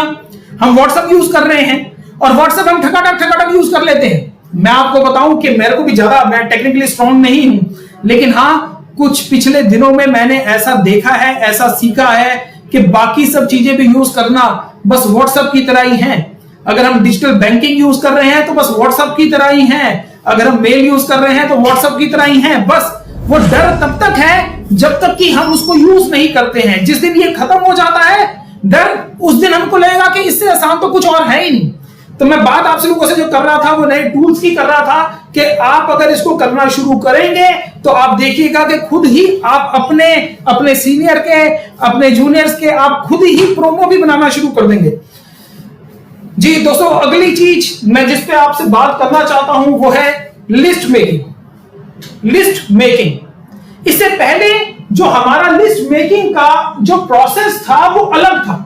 हम व्हाट्सएप यूज कर रहे हैं, और व्हाट्सएप हम ठकाठक यूज कर लेते हैं। मैं आपको बताऊं कि मेरे को भी ज्यादा, मैं टेक्निकली स्ट्रांग नहीं हूं, लेकिन हाँ कुछ पिछले दिनों में मैंने ऐसा देखा है, ऐसा सीखा है कि बाकी सब चीजें भी यूज करना बस व्हाट्सएप की तरह ही है। अगर हम डिजिटल बैंकिंग यूज कर रहे हैं तो बस व्हाट्सएप की तरह ही है, अगर हम मेल यूज कर रहे हैं तो व्हाट्सएप की तरह ही है। बस वो डर तब तक है जब तक कि हम उसको यूज नहीं करते हैं। जिस दिन ये खत्म हो जाता है डर, उस दिन हमको लगेगा कि इससे आसान तो कुछ और है ही नहीं। तो मैं बात आप लोगों से जो कर रहा था वो नए टूल्स की कर रहा था कि आप अगर इसको करना शुरू करेंगे तो आप देखिएगा कि खुद ही आप अपने सीनियर के, अपने जूनियर्स के आप खुद ही प्रोमो भी बनाना शुरू कर देंगे। जी दोस्तों, अगली चीज मैं जिस पे आपसे बात करना चाहता हूं वो है लिस्ट मेकिंग। लिस्ट मेकिंग, इससे पहले जो हमारा लिस्ट मेकिंग का जो प्रोसेस था वो अलग था,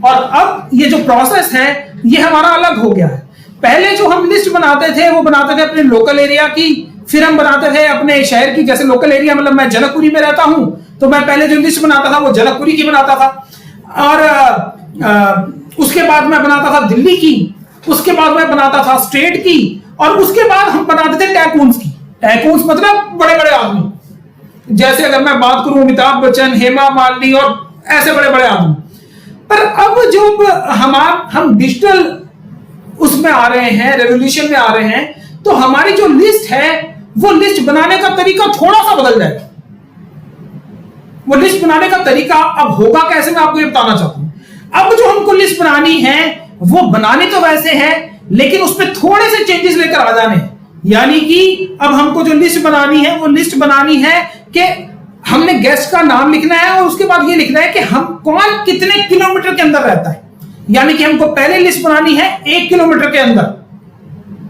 और अब ये जो प्रोसेस है ये हमारा अलग हो गया है। पहले जो हम लिस्ट बनाते थे वो बनाते थे अपने लोकल एरिया की, फिर हम बनाते थे अपने शहर की। जैसे लोकल एरिया मतलब मैं जनकपुरी में रहता हूं तो मैं पहले जो लिस्ट बनाता था वो जनकपुरी की बनाता था, और उसके बाद मैं बनाता था दिल्ली की, उसके बाद मैं बनाता था स्टेट की, और उसके बाद हम बनाते थे टैकून्स की। टैकून्स मतलब बड़े बड़े आदमी, जैसे अगर मैं बात करूं अमिताभ बच्चन, हेमा मालिनी और ऐसे बड़े बड़े आदमी। पर अब जो हम डिजिटल उसमें आ रहे हैं, रेवोल्यूशन में आ रहे हैं, तो हमारी जो लिस्ट है वो लिस्ट बनाने का तरीका थोड़ा सा बदल जाएगा। वो लिस्ट बनाने का तरीका अब होगा कैसे, मैं आपको ये बताना चाहता हूं। अब जो हमको लिस्ट बनानी है वो बनानी तो वैसे है, लेकिन उसमें थोड़े से चेंजेस लेकर आ जाने हैं। यानी कि अब हमको जो लिस्ट बनानी है वो लिस्ट बनानी है कि हमने गेस्ट का नाम लिखना है, और उसके बाद ये लिखना है कि हम कौन कितने किलोमीटर के अंदर रहता है। यानी कि हमको पहले लिस्ट बनानी है 1 किलोमीटर के अंदर,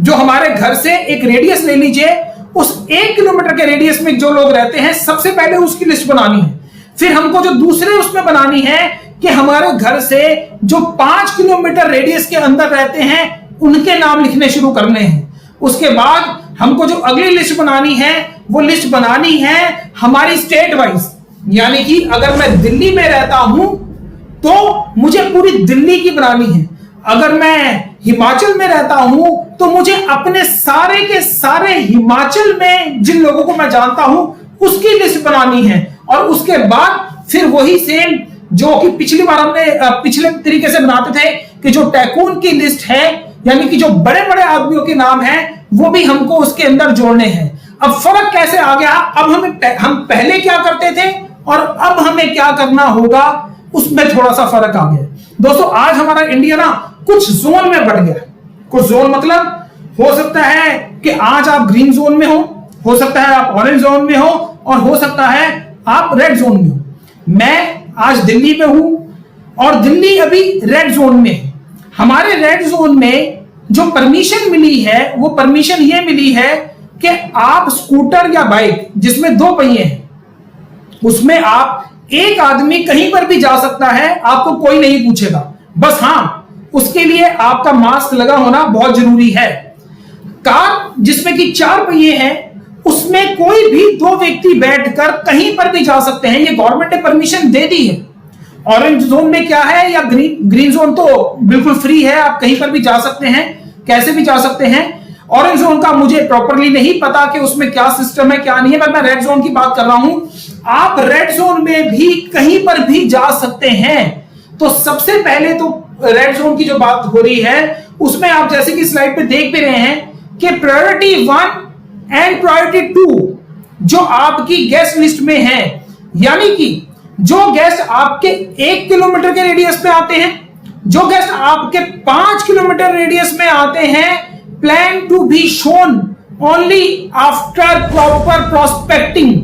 जो हमारे घर से एक रेडियस ले लीजिए, उस 1 किलोमीटर के रेडियस में जो लोग रहते हैं सबसे पहले उसकी लिस्ट बनानी है। फिर हमको जो दूसरे उसमें बनानी है कि हमारे घर से जो 5 किलोमीटर रेडियस के अंदर रहते हैं उनके नाम लिखने शुरू करने हैं। उसके बाद हमको जो अगली लिस्ट बनानी है वो लिस्ट बनानी है हमारी स्टेट वाइज। यानी कि अगर मैं दिल्ली में रहता हूं तो मुझे पूरी दिल्ली की बनानी है, अगर मैं हिमाचल में रहता हूं तो मुझे अपने सारे के सारे हिमाचल में जिन लोगों को मैं जानता हूं उसकी लिस्ट बनानी है। और उसके बाद फिर वही सेम जो कि पिछली बार हमने पिछले तरीके से बनाते थे कि जो टैकून की लिस्ट है, यानी कि जो बड़े बड़े आदमियों के नाम है वो भी हमको उसके अंदर जोड़ने हैं। अब फर्क कैसे आ गया, अब हम पहले क्या करते थे और अब हमें क्या करना होगा उसमें थोड़ा सा फर्क आ गया। दोस्तों, आज हमारा इंडिया ना कुछ जोन में बढ़ गया। कुछ जोन मतलब हो सकता है कि आज आप ग्रीन जोन में हो सकता है आप ऑरेंज जोन में हो, और हो सकता है आप रेड जोन में हो। मैं आज दिल्ली में हूं और दिल्ली अभी रेड जोन में है। हमारे रेड जोन में जो परमिशन मिली है वो परमिशन ये मिली है कि आप स्कूटर या बाइक जिसमें 2 पहिए हैं उसमें आप एक आदमी कहीं पर भी जा सकता है, आपको कोई नहीं पूछेगा। बस हाँ, उसके लिए आपका मास्क लगा होना बहुत जरूरी है। कार जिसमें कि 4 पहिए हैं उसमें कोई भी 2 व्यक्ति बैठकर कहीं पर भी जा सकते हैं, ये गवर्नमेंट ने परमिशन दे दी है। ऑरेंज जोन में क्या है या ग्रीन जोन तो बिल्कुल फ्री है, आप कहीं पर भी जा सकते हैं, कैसे भी जा सकते हैं। ऑरेंज जोन का मुझे प्रॉपरली नहीं पता कि उसमें क्या सिस्टम है क्या नहीं है, पर मैं रेड जोन की बात कर रहा हूं। आप रेड जोन में भी कहीं पर भी जा सकते हैं। तो सबसे पहले तो रेड जोन की जो बात हो रही है उसमें आप जैसे कि स्लाइड पे देख भी रहे हैं कि प्रायोरिटी 1 एंड प्रायोरिटी 2 जो आपकी गेस्ट लिस्ट में है, यानी कि जो गेस्ट आपके 1 किलोमीटर के रेडियस में आते हैं, जो गेस्ट आपके 5 किलोमीटर रेडियस में आते हैं, plan to be shown only after proper prospecting.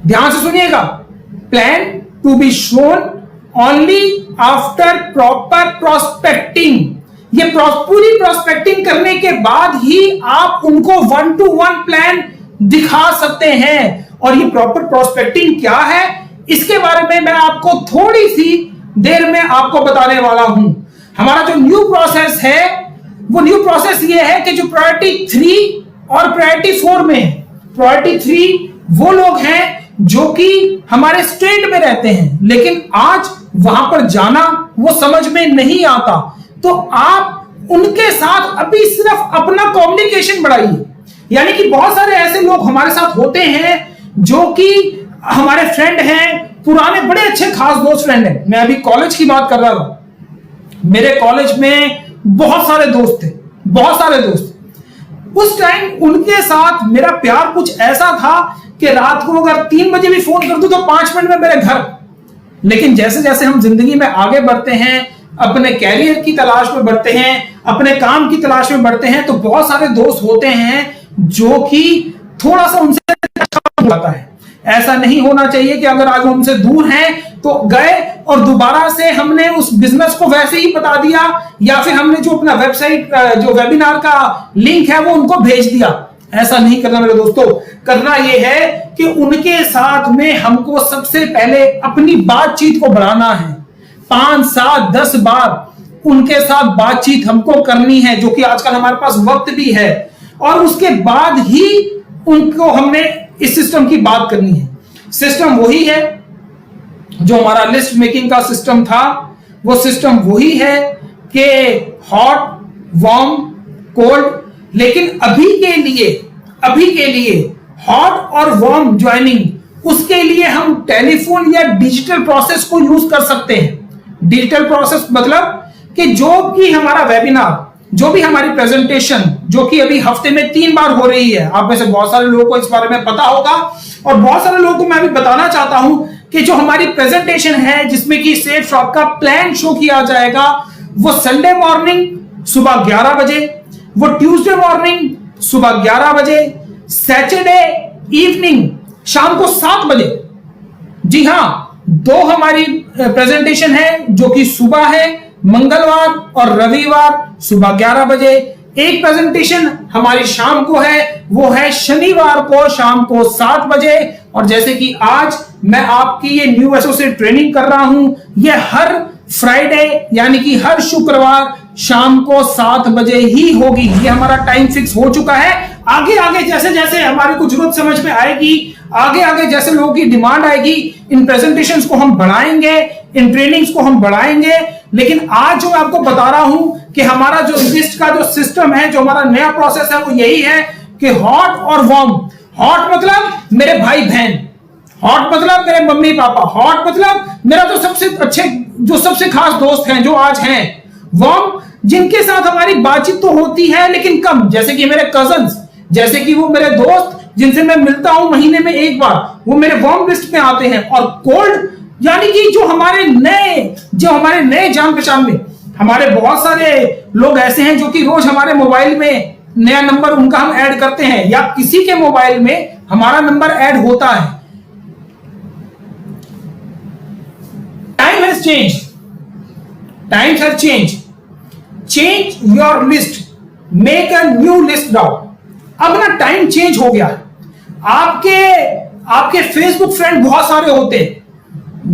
ध्यान से सुनिएगा, plan to be shown only after proper prospecting. ये पूरी प्रोस्पेक्टिंग करने के बाद ही आप उनको 1-to-1 प्लान दिखा सकते हैं। और ये प्रॉपर प्रोस्पेक्टिंग क्या है इसके बारे में मैं आपको थोड़ी सी देर में आपको बताने वाला हूं। हमारा जो न्यू प्रोसेस है वो न्यू प्रोसेस ये है कि जो प्रायोरिटी 3 और प्रायोरिटी 4 में है। प्रायोरिटी 3 वो लोग हैं जो कि हमारे स्टेट में रहते हैं, लेकिन आज वहां पर जाना वो समझ में नहीं आता, तो आप उनके साथ अभी सिर्फ अपना कम्युनिकेशन बढ़ाइए। यानी कि बहुत सारे ऐसे लोग हमारे साथ होते हैं जो कि हमारे फ्रेंड हैं, पुराने बड़े अच्छे खास दोस्त फ्रेंड हैं। मैं अभी कॉलेज की बात कर रहा था, मेरे कॉलेज में बहुत सारे दोस्त थे, बहुत सारे दोस्त। उस टाइम उनके साथ मेरा प्यार कुछ ऐसा था कि रात को अगर 3 बजे भी फोन कर दूं तो 5 मिनट में मेरे घर। लेकिन जैसे जैसे हम जिंदगी में आगे बढ़ते हैं, अपने कैरियर की तलाश में बढ़ते हैं, अपने काम की तलाश में बढ़ते हैं तो बहुत सारे दोस्त होते हैं जो कि थोड़ा सा उनसे होता है। ऐसा नहीं होना चाहिए कि अगर आज वो हमसे दूर हैं तो गए और दोबारा से हमने उस बिजनेस को वैसे ही बता दिया, या फिर हमने जो अपना वेबसाइट जो वेबिनार का लिंक है वो उनको भेज दिया। ऐसा नहीं करना मेरे दोस्तों। करना यह है कि उनके साथ में हमको सबसे पहले अपनी बातचीत को बढ़ाना है। 5, 7, 10 बार उनके साथ बातचीत हमको करनी है, जो कि आजकल हमारे पास वक्त भी है, और उसके बाद ही उनको हमने इस सिस्टम की बात करनी है। सिस्टम वही है जो हमारा लिस्ट मेकिंग का सिस्टम था, वो सिस्टम वही है कि हॉट, वार्म, कोल्ड। लेकिन अभी के लिए हॉट और वार्म ज्वाइनिंग, उसके लिए हम टेलीफोन या डिजिटल प्रोसेस को यूज कर सकते हैं। डिजिटल प्रोसेस मतलब कि जो भी हमारा वेबिनार, जो भी हमारी प्रेजेंटेशन, जो कि अभी हफ्ते में 3 बार हो रही है, आप में से बहुत सारे लोगों को इस बारे में पता होगा, और बहुत सारे लोगों को मैं भी बताना चाहता हूं कि जो हमारी प्रेजेंटेशन है जिसमें कि सेफ शॉप का प्लान शो किया जाएगा, वो संडे मॉर्निंग सुबह 11 बजे, वो ट्यूसडे मॉर्निंग सुबह 11 बजे, सैटरडे इवनिंग शाम को 7 बजे। जी हां, 2 हमारी प्रेजेंटेशन है जो कि सुबह है, मंगलवार और रविवार सुबह 11 बजे। एक प्रेजेंटेशन हमारी शाम को है, वो है शनिवार को शाम को 7 बजे। और जैसे कि आज मैं आपकी ये न्यू एसोसिएट ट्रेनिंग कर रहा हूं, ये हर फ्राइडे यानी कि हर शुक्रवार शाम को 7 बजे ही होगी। ये हमारा टाइम फिक्स हो चुका है। आगे आगे जैसे जैसे हमारी को जरूरत समझ में आएगी, आगे आगे जैसे लोगों की डिमांड आएगी, इन प्रेजेंटेशंस को हम बढ़ाएंगे, इन ट्रेनिंग्स को हम बढ़ाएंगे। लेकिन आज जो मैं आपको बता रहा हूं कि हमारा जो लिस्ट का जो सिस्टम है, जो हमारा नया प्रोसेस है, वो यही है कि हॉट और वार्म। हॉट मतलब मेरे भाई बहन, हॉट मतलब मेरे मम्मी पापा, हॉट मतलब मेरा जो सबसे अच्छे, जो सबसे खास दोस्त हैं जो आज हैं। वार्म जिनके साथ हमारी बातचीत तो होती है लेकिन कम, जैसे कि मेरे कजन्स, जैसे कि वो मेरे दोस्त जिनसे मैं मिलता हूं महीने में 1 बार, वो मेरे वार्म लिस्ट में आते हैं। और कोल्ड यानी कि जो हमारे नए जान पहचान में, हमारे बहुत सारे लोग ऐसे हैं जो कि रोज हमारे मोबाइल में नया नंबर उनका हम ऐड करते हैं, या किसी के मोबाइल में हमारा नंबर ऐड होता है। Time has change, times have change, change your list, make a new list now. अब ना टाइम चेंज हो गया। आपके फेसबुक फ्रेंड बहुत सारे होते हैं,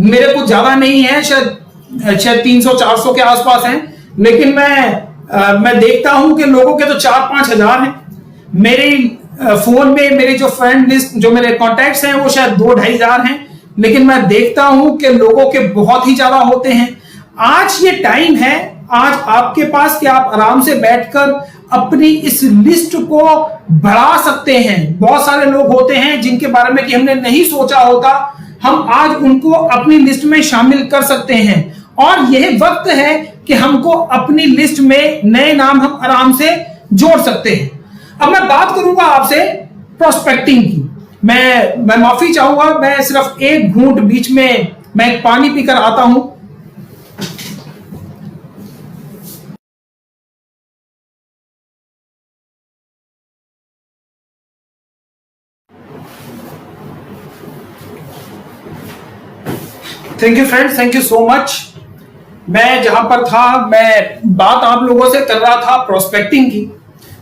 मेरे को ज्यादा नहीं है, शायद 300-400 के आसपास हैं, लेकिन मैं देखता हूं कि लोगों के तो 4-5 हजार हैं। मेरे फोन में मेरे जो फ्रेंड लिस्ट, जो मेरे कॉन्टैक्ट्स हैं, वो शायद 2-2.5 हजार हैं, लेकिन मैं देखता हूं कि लोगों के बहुत ही ज्यादा होते हैं। आज ये टाइम है, आज आपके पास कि आप आराम से बैठकर अपनी इस लिस्ट को बढ़ा सकते हैं। बहुत सारे लोग होते हैं जिनके बारे में कि हमने नहीं सोचा होता, हम आज उनको अपनी लिस्ट में शामिल कर सकते हैं। और यह वक्त है कि हमको अपनी लिस्ट में नए नाम हम आराम से जोड़ सकते हैं। अब मैं बात करूंगा आपसे प्रोस्पेक्टिंग की। मैं माफी चाहूंगा, मैं सिर्फ एक घूंट बीच में मैं एक पानी पीकर आता हूं। Thank you friends, thank you so much. मैं जहां पर था, मैं बात आप लोगों से कर रहा था प्रोस्पेक्टिंग की।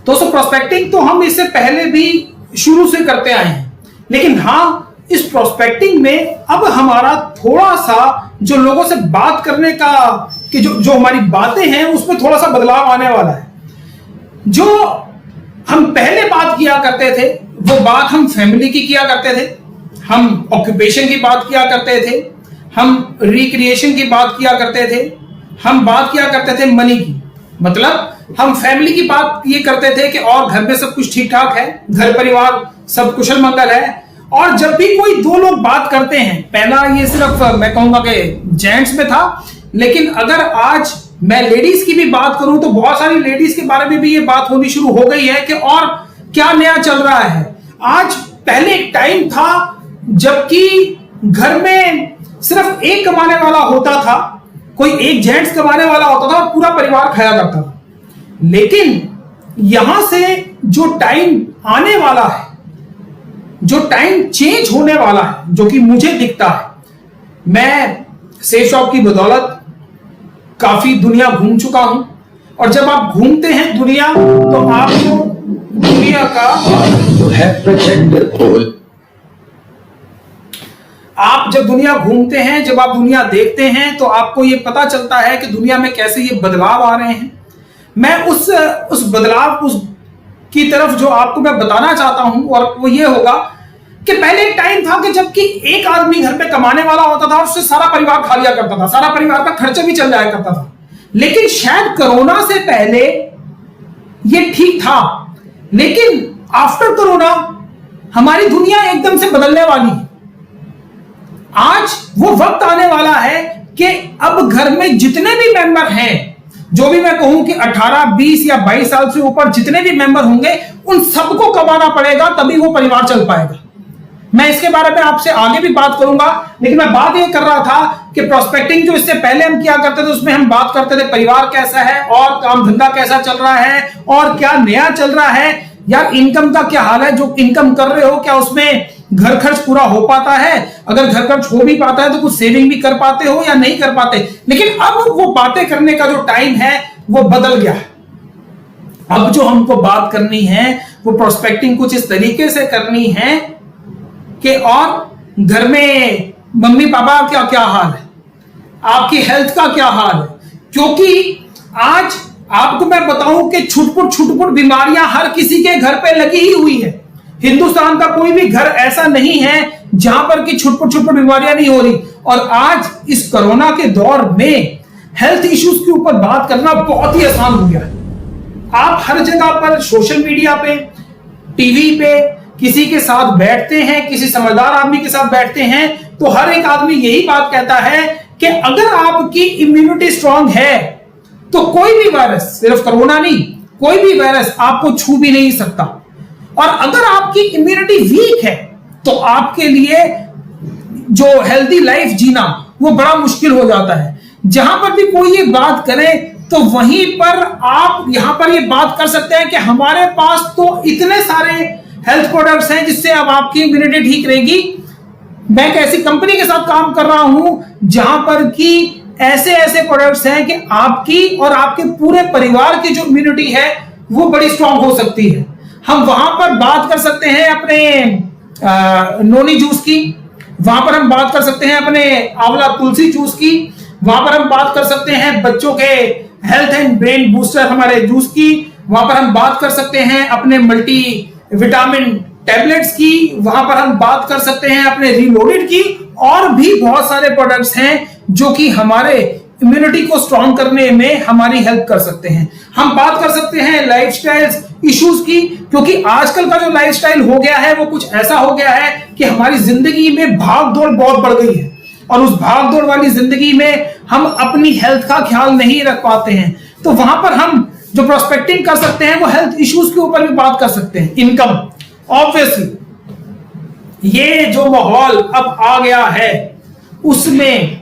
दोस्तों, प्रोस्पेक्टिंग तो हम इससे पहले भी शुरू से करते आए हैं, लेकिन हाँ, इस प्रोस्पेक्टिंग में अब हमारा थोड़ा सा जो लोगों से बात करने का कि जो हमारी बातें हैं उसमें थोड़ा सा बदलाव आने वाला है। जो हम पहले बात किया करते थे वो बात हम फैमिली की किया करते थे, हम ऑक्यूपेशन की बात किया करते थे, हम रिक्रिएशन की बात किया करते थे, हम बात किया करते थे मनी की। मतलब हम फैमिली की बात ये करते थे कि और घर में सब कुछ ठीक ठाक है, घर परिवार सब कुशल मंगल है। और जब भी कोई 2 लोग बात करते हैं, पहला ये सिर्फ मैं कहूंगा कि जेंट्स में था, लेकिन अगर आज मैं लेडीज की भी बात करूं तो बहुत सारी लेडीज के बारे में भी ये बात होनी शुरू हो गई है कि और क्या नया चल रहा है। आज पहले एक टाइम था जबकि घर में सिर्फ एक कमाने वाला होता था, कोई एक जेंट्स कमाने वाला होता था और पूरा परिवार खाया करता था। लेकिन यहां से जो टाइम आने वाला है, जो टाइम चेंज होने वाला है, जो कि मुझे दिखता है, मैं सेफ शॉप की बदौलत काफी दुनिया घूम चुका हूं, और जब आप घूमते हैं दुनिया तो आपको दुनिया का आप जब दुनिया घूमते हैं, जब आप दुनिया देखते हैं, तो आपको ये पता चलता है कि दुनिया में कैसे ये बदलाव आ रहे हैं। मैं उस बदलाव की तरफ जो आपको मैं बताना चाहता हूं, और वो ये होगा कि पहले एक टाइम था कि जबकि एक आदमी घर पे कमाने वाला होता था, उससे सारा परिवार खा लिया करता था, सारा परिवार का खर्चा भी चल जाया करता था। लेकिन शायद कोरोना से पहले ये ठीक था, लेकिन आफ्टर कोरोना हमारी दुनिया एकदम से बदलने वाली है। आज वो वक्त आने वाला है कि अब घर में जितने भी मेंबर हैं, जो भी मैं कहूं कि 18, 20 या 22 साल से ऊपर जितने भी मेंबर होंगे, उन सबको कमाना पड़ेगा, तभी वो परिवार चल पाएगा। मैं इसके बारे में आपसे आगे भी बात करूंगा, लेकिन मैं बात ये कर रहा था कि प्रोस्पेक्टिंग जो इससे पहले हम किया करते थे, उसमें हम बात करते थे परिवार कैसा है और काम धंधा कैसा चल रहा है और क्या नया चल रहा है, यार इनकम का क्या हाल है, जो इनकम कर रहे हो क्या उसमें घर खर्च पूरा हो पाता है, अगर घर खर्च हो भी पाता है तो कुछ सेविंग भी कर पाते हो या नहीं कर पाते। लेकिन अब वो बातें करने का जो टाइम है वो बदल गया है। अब जो हमको बात करनी है वो प्रोस्पेक्टिंग कुछ इस तरीके से करनी है कि और घर में मम्मी पापा का क्या हाल है, आपकी हेल्थ का क्या हाल है, क्योंकि आज आपको मैं बताऊं कि छुटपुट बीमारियां हर किसी के घर पे लगी ही हुई है। हिंदुस्तान का कोई भी घर ऐसा नहीं है जहां पर कि छुटपुट बीमारियां नहीं हो रही। और आज इस कोरोना के दौर में हेल्थ इश्यूज के ऊपर बात करना बहुत ही आसान हो गया है। आप हर जगह पर सोशल मीडिया पे, टीवी पे किसी के साथ बैठते हैं, किसी समझदार आदमी के साथ बैठते हैं, तो हर एक आदमी यही बात कहता है कि अगर आपकी इम्यूनिटी स्ट्रांग है तो कोई भी वायरस, सिर्फ कोरोना नहीं, कोई भी वायरस आपको छू भी नहीं सकता। और अगर आपकी इम्यूनिटी वीक है तो आपके लिए जो हेल्दी लाइफ जीना वो बड़ा मुश्किल हो जाता है। जहां पर भी कोई ये बात करे तो वहीं पर आप यहां पर ये बात कर सकते हैं कि हमारे पास तो इतने सारे हेल्थ प्रोडक्ट्स हैं जिससे अब आपकी इम्यूनिटी ठीक रहेगी। मैं एक ऐसी कंपनी के साथ काम कर रहा हूं जहां पर कि ऐसे प्रोडक्ट्स हैं कि आपकी और आपके पूरे परिवार की जो इम्यूनिटी है वो बड़ी स्ट्रांग हो सकती है। हम वहां पर बात कर सकते हैं अपने नोनी जूस की, वहां पर हम बात कर सकते हैं अपने आंवला तुलसी जूस की, वहां पर हम बात कर सकते हैं बच्चों के हेल्थ एंड ब्रेन बूस्टर हमारे जूस की, वहां पर हम बात कर सकते हैं अपने मल्टी विटामिन टैबलेट्स की, वहां पर हम बात कर सकते हैं अपने रीलोडेड की, और भी बहुत सारे प्रोडक्ट्स हैं जो कि हमारे इम्यूनिटी को स्ट्रांग करने में हमारी हेल्प कर सकते हैं। हम बात कर सकते हैं लाइफस्टाइल इश्यूज की, क्योंकि आजकल का जो लाइफस्टाइल हो गया है वो कुछ ऐसा हो गया है कि हमारी जिंदगी में भाग दौड़ बहुत बढ़ गई है, और उस भाग दौड़ वाली जिंदगी में हम अपनी हेल्थ का ख्याल नहीं रख पाते हैं। तो वहां पर हम जो प्रोस्पेक्टिंग कर सकते हैं वो हेल्थ इश्यूज के ऊपर भी बात कर सकते हैं। इनकम, ऑब्वियसली ये जो माहौल अब आ गया है उसमें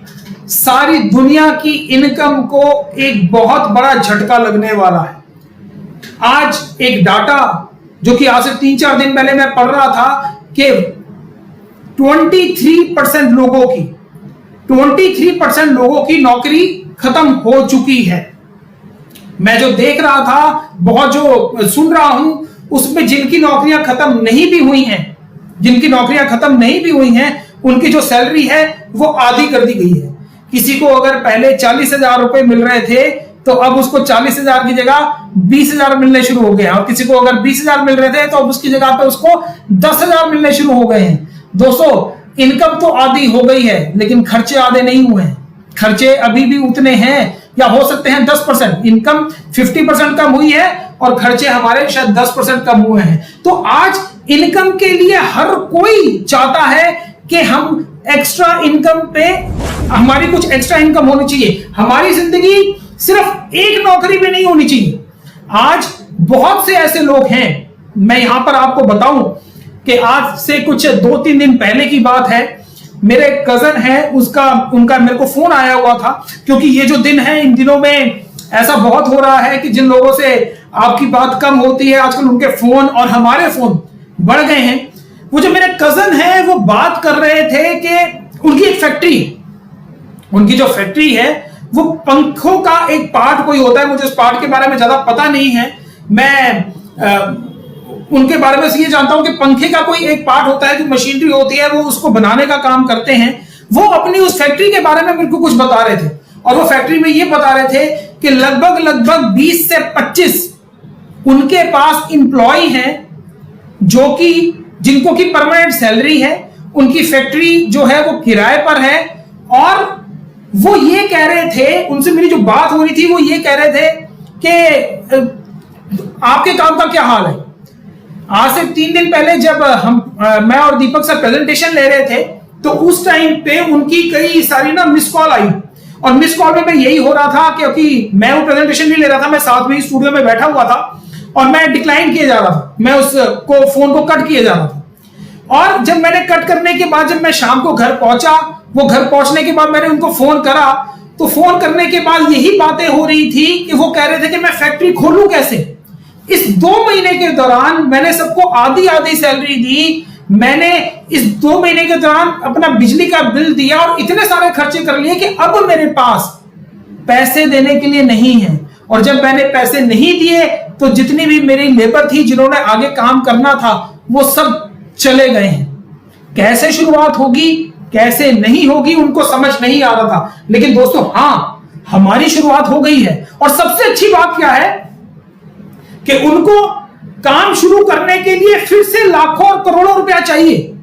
सारी दुनिया की इनकम को एक बहुत बड़ा झटका लगने वाला है। आज एक डाटा जो कि आज से 3-4 दिन पहले मैं पढ़ रहा था कि 23% लोगों की नौकरी खत्म हो चुकी है। मैं जो देख रहा था, बहुत जो सुन रहा हूं, उसमें जिनकी नौकरियां खत्म नहीं भी हुई हैं, उनकी जो सैलरी है वो आधी कर दी गई है। किसी को अगर पहले 40,000 रुपए मिल रहे थे तो अब उसको 40,000 की जगह 20,000 मिलने शुरू हो गए हैं, और किसी को अगर 20,000 मिल रहे थे तो अब उसकी जगह पे उसको 10,000 मिलने शुरू हो गए हैं। दोस्तों, इनकम तो आधी हो गई है लेकिन खर्चे आधे नहीं हुए हैं। खर्चे अभी भी उतने हैं, या हो सकते हैं 10%। इनकम 50% कम हुई है और खर्चे हमारे शायद 10% कम हुए हैं। तो आज इनकम के लिए हर कोई चाहता है कि हम एक्स्ट्रा इनकम पे, हमारी कुछ एक्स्ट्रा इनकम होनी चाहिए। हमारी जिंदगी सिर्फ एक नौकरी में नहीं होनी चाहिए। आज बहुत से ऐसे लोग हैं, मैं यहां पर आपको बताऊं कि आज से कुछ 2-3 दिन पहले की बात है, मेरे कजन है, उनका मेरे को फोन आया हुआ था, क्योंकि ये जो दिन है इन दिनों में ऐसा बहुत हो रहा है कि जिन लोगों से आपकी बात कम होती है, आजकल उनके फोन और हमारे फोन बढ़ गए हैं। वो जो मेरे कजन है वो बात कर रहे थे कि उनकी एक फैक्ट्री, उनकी जो फैक्ट्री है वो पंखों का एक पार्ट कोई होता है, मुझे उस पार्ट के बारे में ज्यादा पता नहीं है। मैं उनके बारे में ये जानता हूं कि पंखे का कोई एक पार्ट होता है, जो मशीनरी होती है, वो उसको बनाने का काम करते हैं। वो अपनी उस फैक्ट्री के बारे में मेरे को कुछ बता रहे थे, और वो फैक्ट्री में ये बता रहे थे कि लगभग 20 से 25 उनके पास इंप्लॉय हैं जो कि जिनको की परमानेंट सैलरी है। उनकी फैक्ट्री जो है वो किराए पर है, और वो ये कह रहे थे, उनसे मेरी जो बात हो रही थी वो ये कह रहे थे कि आपके काम का क्या हाल है। आज से 3 दिन पहले जब मैं और दीपक सर प्रेजेंटेशन ले रहे थे, तो उस टाइम पे उनकी कई सारी ना मिस कॉल आई, और मिस कॉल में यही हो रहा था क्योंकि मैं वो प्रेजेंटेशन नहीं ले रहा था, मैं साथ में ही स्टूडियो में बैठा हुआ था और मैं डिक्लाइन किए जा रहा था, मैं उसको फोन को कट किए जा रहा था। और जब मैंने कट करने के बाद जब मैं शाम को घर पहुंचा, वो घर पहुंचने के बाद मैंने उनको फोन करा, तो फोन करने के बाद यही बातें हो रही थी कि वो कह रहे थे कि मैं फैक्ट्री खोलूं कैसे। इस 2 महीने के दौरान मैंने सबको आधी सैलरी दी, मैंने इस 2 महीने के दौरान अपना बिजली का बिल दिया और इतने सारे खर्चे कर लिए कि अब मेरे पास पैसे देने के लिए नहीं है। और जब मैंने पैसे नहीं दिए तो जितनी भी मेरी लेबर थी, जिन्होंने आगे काम करना था, वो सब चले गए हैं। कैसे शुरुआत होगी, कैसे नहीं होगी, उनको समझ नहीं आ रहा था। लेकिन दोस्तों, हाँ, हमारी शुरुआत हो गई है। और सबसे अच्छी बात क्या है कि उनको काम शुरू करने के लिए फिर से लाखों और करोड़ों रुपया चाहिए,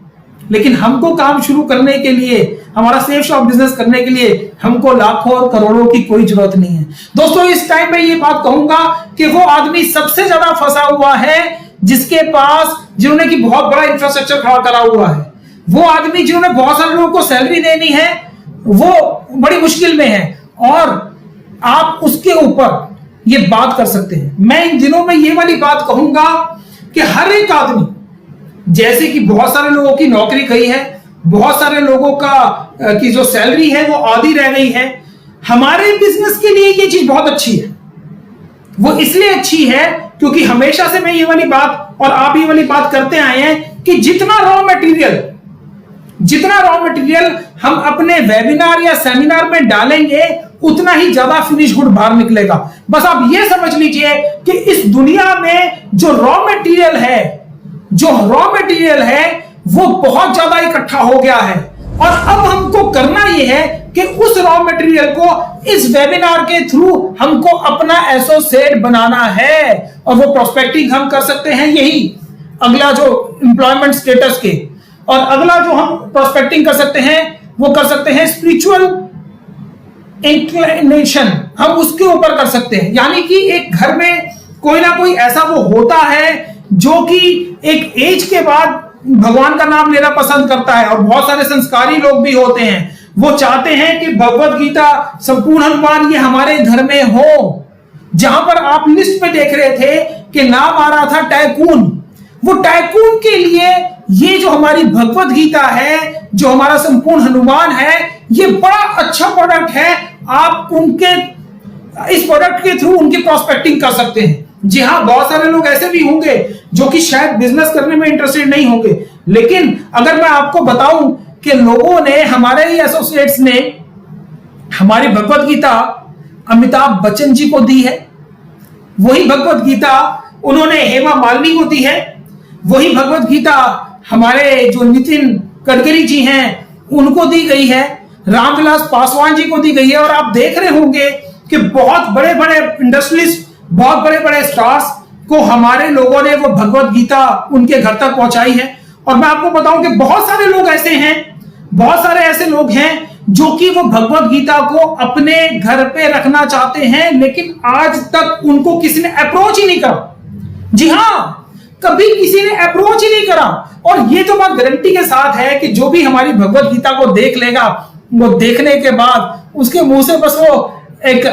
लेकिन हमको काम शुरू करने के लिए, हमारा सेफ शॉप बिजनेस करने के लिए हमको लाखों और करोड़ों की कोई जरूरत नहीं है। दोस्तों, इस टाइम में ये बात कहूंगा कि वो आदमी सबसे ज्यादा फंसा हुआ है जिसके पास, जिन्होंने की बहुत बड़ा इंफ्रास्ट्रक्चर खड़ा करा हुआ है। वो आदमी जिन्होंने बहुत सारे लोगों को सैलरी देनी है, वो बड़ी मुश्किल में है, और आप उसके ऊपर ये बात कर सकते हैं। मैं इन दिनों में ये वाली बात कहूंगा कि हर एक आदमी, जैसे कि बहुत सारे लोगों की नौकरी गई है, बहुत सारे लोगों की जो सैलरी है वो आधी रह गई है, हमारे बिजनेस के लिए ये चीज बहुत अच्छी है। वो इसलिए अच्छी है क्योंकि हमेशा से मैं ये वाली बात और आप ये वाली बात करते आए हैं कि जितना रॉ मटेरियल हम अपने वेबिनार या सेमिनार में डालेंगे, उतना ही ज्यादा फिनिश गुड बाहर निकलेगा। बस आप ये समझ लीजिए कि इस दुनिया में जो रॉ मटेरियल है वो बहुत ज्यादा इकट्ठा हो गया है, और अब हमको करना यह है कि उस रॉ मटेरियल को इस वेबिनार के थ्रू हमको अपना एसोसिएट बनाना है। और वो प्रोस्पेक्टिंग हम कर सकते हैं, यही अगला जो एम्प्लॉयमेंट स्टेटस के, और अगला जो हम प्रोस्पेक्टिंग कर सकते हैं वो कर सकते हैं स्पिरिचुअल इंक्लिनेशन, हम उसके ऊपर कर सकते हैं। यानी कि एक घर में कोई ना कोई ऐसा वो होता है जो कि एक एज के बाद भगवान का नाम लेना पसंद करता है, और बहुत सारे संस्कारी लोग भी होते हैं, वो चाहते हैं कि भगवत गीता, संपूर्ण हनुमान ये हमारे घर में हो। जहां पर आप लिस्ट में देख रहे थे कि नाम आ रहा था टाइकून, वो टाइकून के लिए ये जो हमारी भगवत गीता है, जो हमारा संपूर्ण हनुमान है, ये बड़ा अच्छा प्रोडक्ट है। आप उनके इस प्रोडक्ट के थ्रू उनकी प्रोस्पेक्टिंग कर सकते हैं। जी हाँ, बहुत सारे लोग ऐसे भी होंगे जो कि शायद बिजनेस करने में इंटरेस्टेड नहीं होंगे, लेकिन अगर मैं आपको बताऊं कि लोगों ने, हमारे ही एसोसिएट्स ने हमारी भगवत गीता अमिताभ बच्चन जी को दी है, वही भगवत गीता उन्होंने हेमा मालिनी को दी है, वही भगवत गीता हमारे जो नितिन गडकरी जी हैं उनको दी गई है, रामविलास पासवान जी को दी गई है। और आप देख रहे होंगे कि बहुत बड़े बड़े इंडस्ट्रियलिस्ट, बहुत बड़े बड़े स्टार्स को हमारे लोगों ने वो भगवत गीता उनके घर तक पहुंचाई है। और मैं आपको बताऊं कि बहुत सारे लोग ऐसे हैं, बहुत सारे ऐसे लोग हैं जो कि वो भगवत गीता को अपने घर पे रखना चाहते हैं, लेकिन आज तक उनको किसी ने अप्रोच ही नहीं करा। जी हाँ, कभी किसी ने अप्रोच ही नहीं करा। और ये तो बात गारंटी के साथ है कि जो भी हमारी भगवत गीता को देख लेगा, वो देखने के बाद उसके मुंह से बस वो एक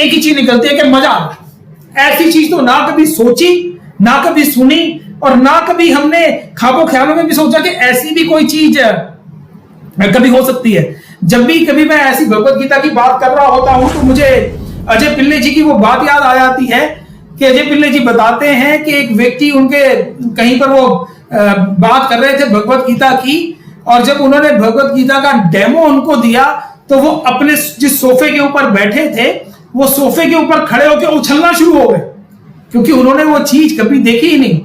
ही चीज निकलती है कि मजा आ रहा। ऐसी चीज तो ना कभी सोची, ना कभी सुनी, और ना कभी हमने ख्वाबों ख्यालों में भी सोचा कि ऐसी भी कोई चीज कभी हो सकती है। जब भी कभी मैं ऐसी भगवत गीता की बात कर रहा होता हूं तो मुझे अजय पिल्ले जी की वो बात याद आ जाती है कि अजय पिल्ले जी बताते हैं कि एक व्यक्ति उनके कहीं पर वो बात कर रहे थे भगवत गीता की, और जब उन्होंने भगवत गीता का डेमो उनको दिया तो वो अपने जिस सोफे के ऊपर बैठे थे वो सोफे के ऊपर खड़े होकर उछलना शुरू हो गए, क्योंकि उन्होंने वो चीज कभी देखी ही नहीं।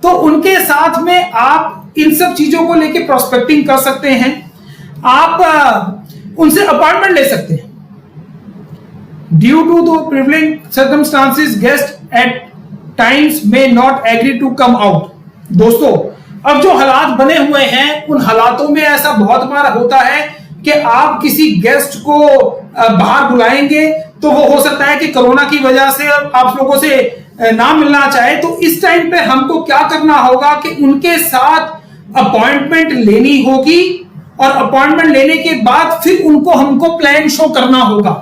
तो उनके साथ में आप इन सब चीजों को लेके प्रोस्पेक्टिंग कर सकते हैं, आप उनसे अपॉइंटमेंट ले सकते हैं। Due to the privileging circumstances guest at times may not agree to come out. दोस्तों, अब जो हालात बने हुए हैं उन हालातों में ऐसा बहुत बार होता है कि आप किसी गेस्ट को बाहर बुलाएंगे तो वो हो सकता है कि कोरोना की वजह से आप लोगों से ना मिलना चाहे, तो इस टाइम पे हमको क्या करना होगा कि उनके साथ अपॉइंटमेंट लेनी होगी, और अपॉइंटमेंट लेने के बाद फिर उनको हमको प्लान शो करना होगा।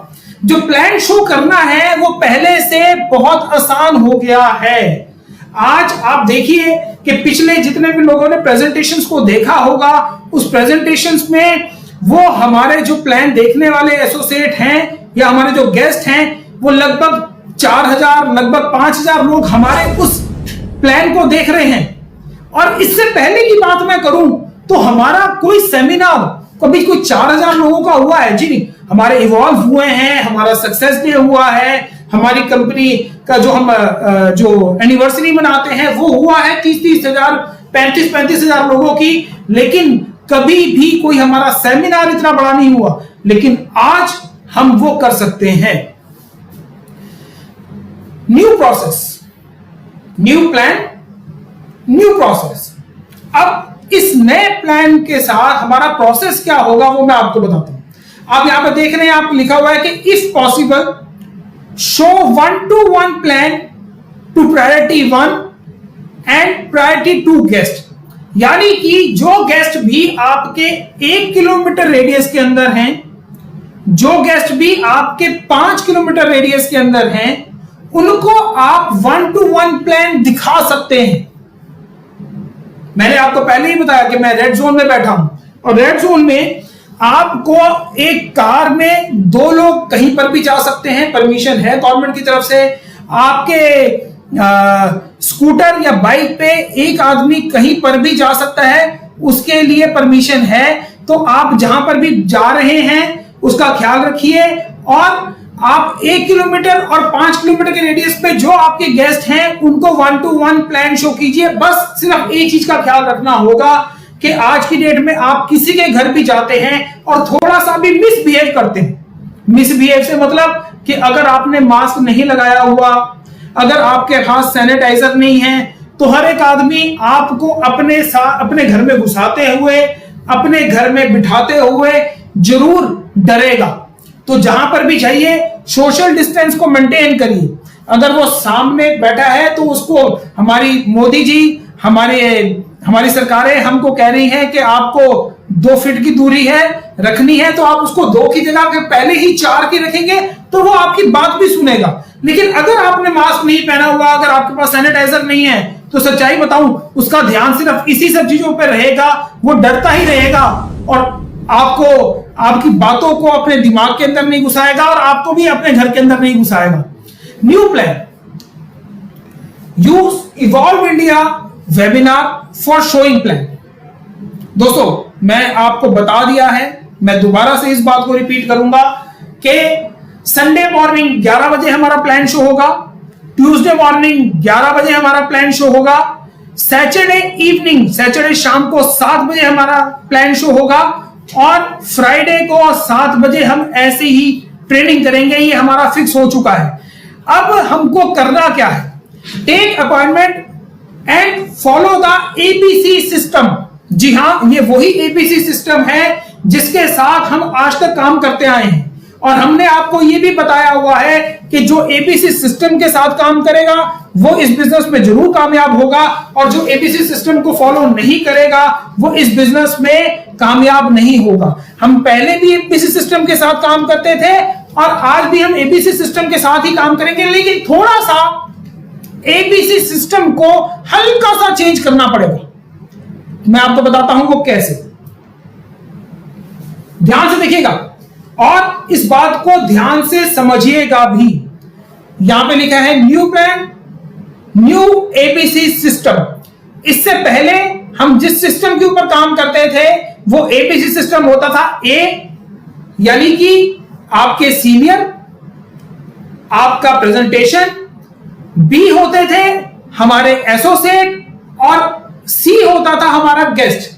जो प्लान शो करना है वो पहले से बहुत आसान हो गया है। आज आप देखिए कि पिछले जितने भी लोगों ने प्रेजेंटेशंस को देखा होगा, उस प्रेजेंटेशंस में वो हमारे जो प्लान देखने वाले एसोसिएट हैं या हमारे जो गेस्ट हैं वो लगभग 4000 लगभग 5000 लोग हमारे उस प्लान को देख रहे हैं। और इससे पहले की बात मैं करूं तो हमारा कोई सेमिनार कभी कोई 4000 लोगों का हुआ है जी नहीं। हमारे इवॉल्व हुए हैं, हमारा सक्सेस डे हुआ है, हमारी कंपनी का जो हम जो एनिवर्सरी मनाते हैं वो हुआ है 30-30 हजार 35-35 हजार लोगों की, लेकिन कभी भी कोई हमारा सेमिनार इतना बड़ा नहीं हुआ। लेकिन आज हम वो कर सकते हैं। New process, new plan, new process. अब इस नए प्लान के साथ हमारा प्रोसेस क्या होगा वो मैं आपको बताता हूं। आप यहां पर देख रहे हैं, आप लिखा हुआ है कि if possible show 1-to-1 plan to priority 1 and priority 2 guest. यानी कि जो गेस्ट भी आपके 1 किलोमीटर रेडियस के अंदर हैं, जो गेस्ट भी आपके 5 किलोमीटर रेडियस के अंदर हैं, उनको आप 1-to-1 प्लान दिखा सकते हैं। मैंने आपको पहले ही बताया कि मैं रेड जोन में बैठा हूं, और रेड जोन में आपको एक कार में 2 लोग कहीं पर भी जा सकते हैं, परमिशन है गवर्नमेंट की तरफ से। आपके स्कूटर या बाइक पे एक आदमी कहीं पर भी जा सकता है, उसके लिए परमिशन है। तो आप जहां पर भी जा रहे हैं उसका ख्याल रखिए, और आप 1 किलोमीटर और 5 किलोमीटर के रेडियस पे जो आपके गेस्ट हैं उनको 1-to-1 प्लान शो कीजिए। बस सिर्फ एक चीज का ख्याल रखना होगा कि आज की डेट में आप किसी के घर भी जाते हैं और थोड़ा सा भी मिसबिहेव करते हैं। मिसबिहेव से मतलब कि अगर आपने मास्क नहीं लगाया हुआ, अगर आपके पास सैनिटाइजर नहीं है, तो हर एक आदमी आपको अपने साथ अपने घर में घुसाते हुए, अपने घर में बिठाते हुए जरूर डरेगा। तो जहां पर भी जाइए सोशल डिस्टेंस को मेंटेन करिए। अगर वो सामने बैठा है तो उसको हमारी मोदी जी, हमारी सरकारें हमको कह रही हैं कि आपको 2 फीट की दूरी है रखनी है, तो आप उसको 2 की जगह के पहले ही 4 की रखेंगे तो वो आपकी बात भी सुनेगा। लेकिन अगर आपने मास्क नहीं पहना हुआ, अगर आपके पास सैनिटाइजर नहीं है, तो सच्चाई बताऊं उसका ध्यान सिर्फ इसी सब चीजों पर रहेगा, वो डरता ही रहेगा और आपको आपकी बातों को अपने दिमाग के अंदर नहीं घुसाएगा और आपको भी अपने घर के अंदर नहीं घुसाएगा। New plan, use evolve India webinar for showing plan. दोस्तों, मैं आपको बता दिया है, मैं दोबारा से इस बात को रिपीट करूंगा कि संडे मॉर्निंग 11 बजे हमारा प्लान शो होगा, ट्यूसडे मॉर्निंग 11 बजे हमारा प्लान शो होगा, सैटरडे इवनिंग, सैटरडे शाम को 7 बजे हमारा प्लान शो होगा, और फ्राइडे को 7 बजे हम ऐसे ही ट्रेनिंग करेंगे। ये हमारा फिक्स हो चुका है। अब हमको करना क्या है? Take appointment and follow the ABC system. जी हां, ये वही एबीसी सिस्टम है जिसके साथ हम आज तक काम करते आए हैं, और हमने आपको ये भी बताया हुआ है कि जो एबीसी सिस्टम के साथ काम करेगा वो इस बिजनेस में जरूर कामयाब होगा, और जो एबीसी सिस्टम को फॉलो नहीं करेगा वो इस बिजनेस में कामयाब नहीं होगा। हम पहले भी एबीसी सिस्टम के साथ काम करते थे और आज भी हम एबीसी सिस्टम के साथ ही काम करेंगे, लेकिन थोड़ा सा एबीसी सिस्टम को हल्का सा चेंज करना पड़ेगा। मैं आपको बताता हूं वो कैसे। ध्यान से देखिएगा। और इस बात को ध्यान से समझिएगा भी। यहां पे लिखा है new plan, new ABC system. इससे पहले हम जिस सिस्टम के ऊपर काम करते थे वो एबीसी सिस्टम होता था। ए यानी कि आपके सीनियर, आपका प्रेजेंटेशन, बी होते थे हमारे एसोसिएट और सी होता था हमारा गेस्ट।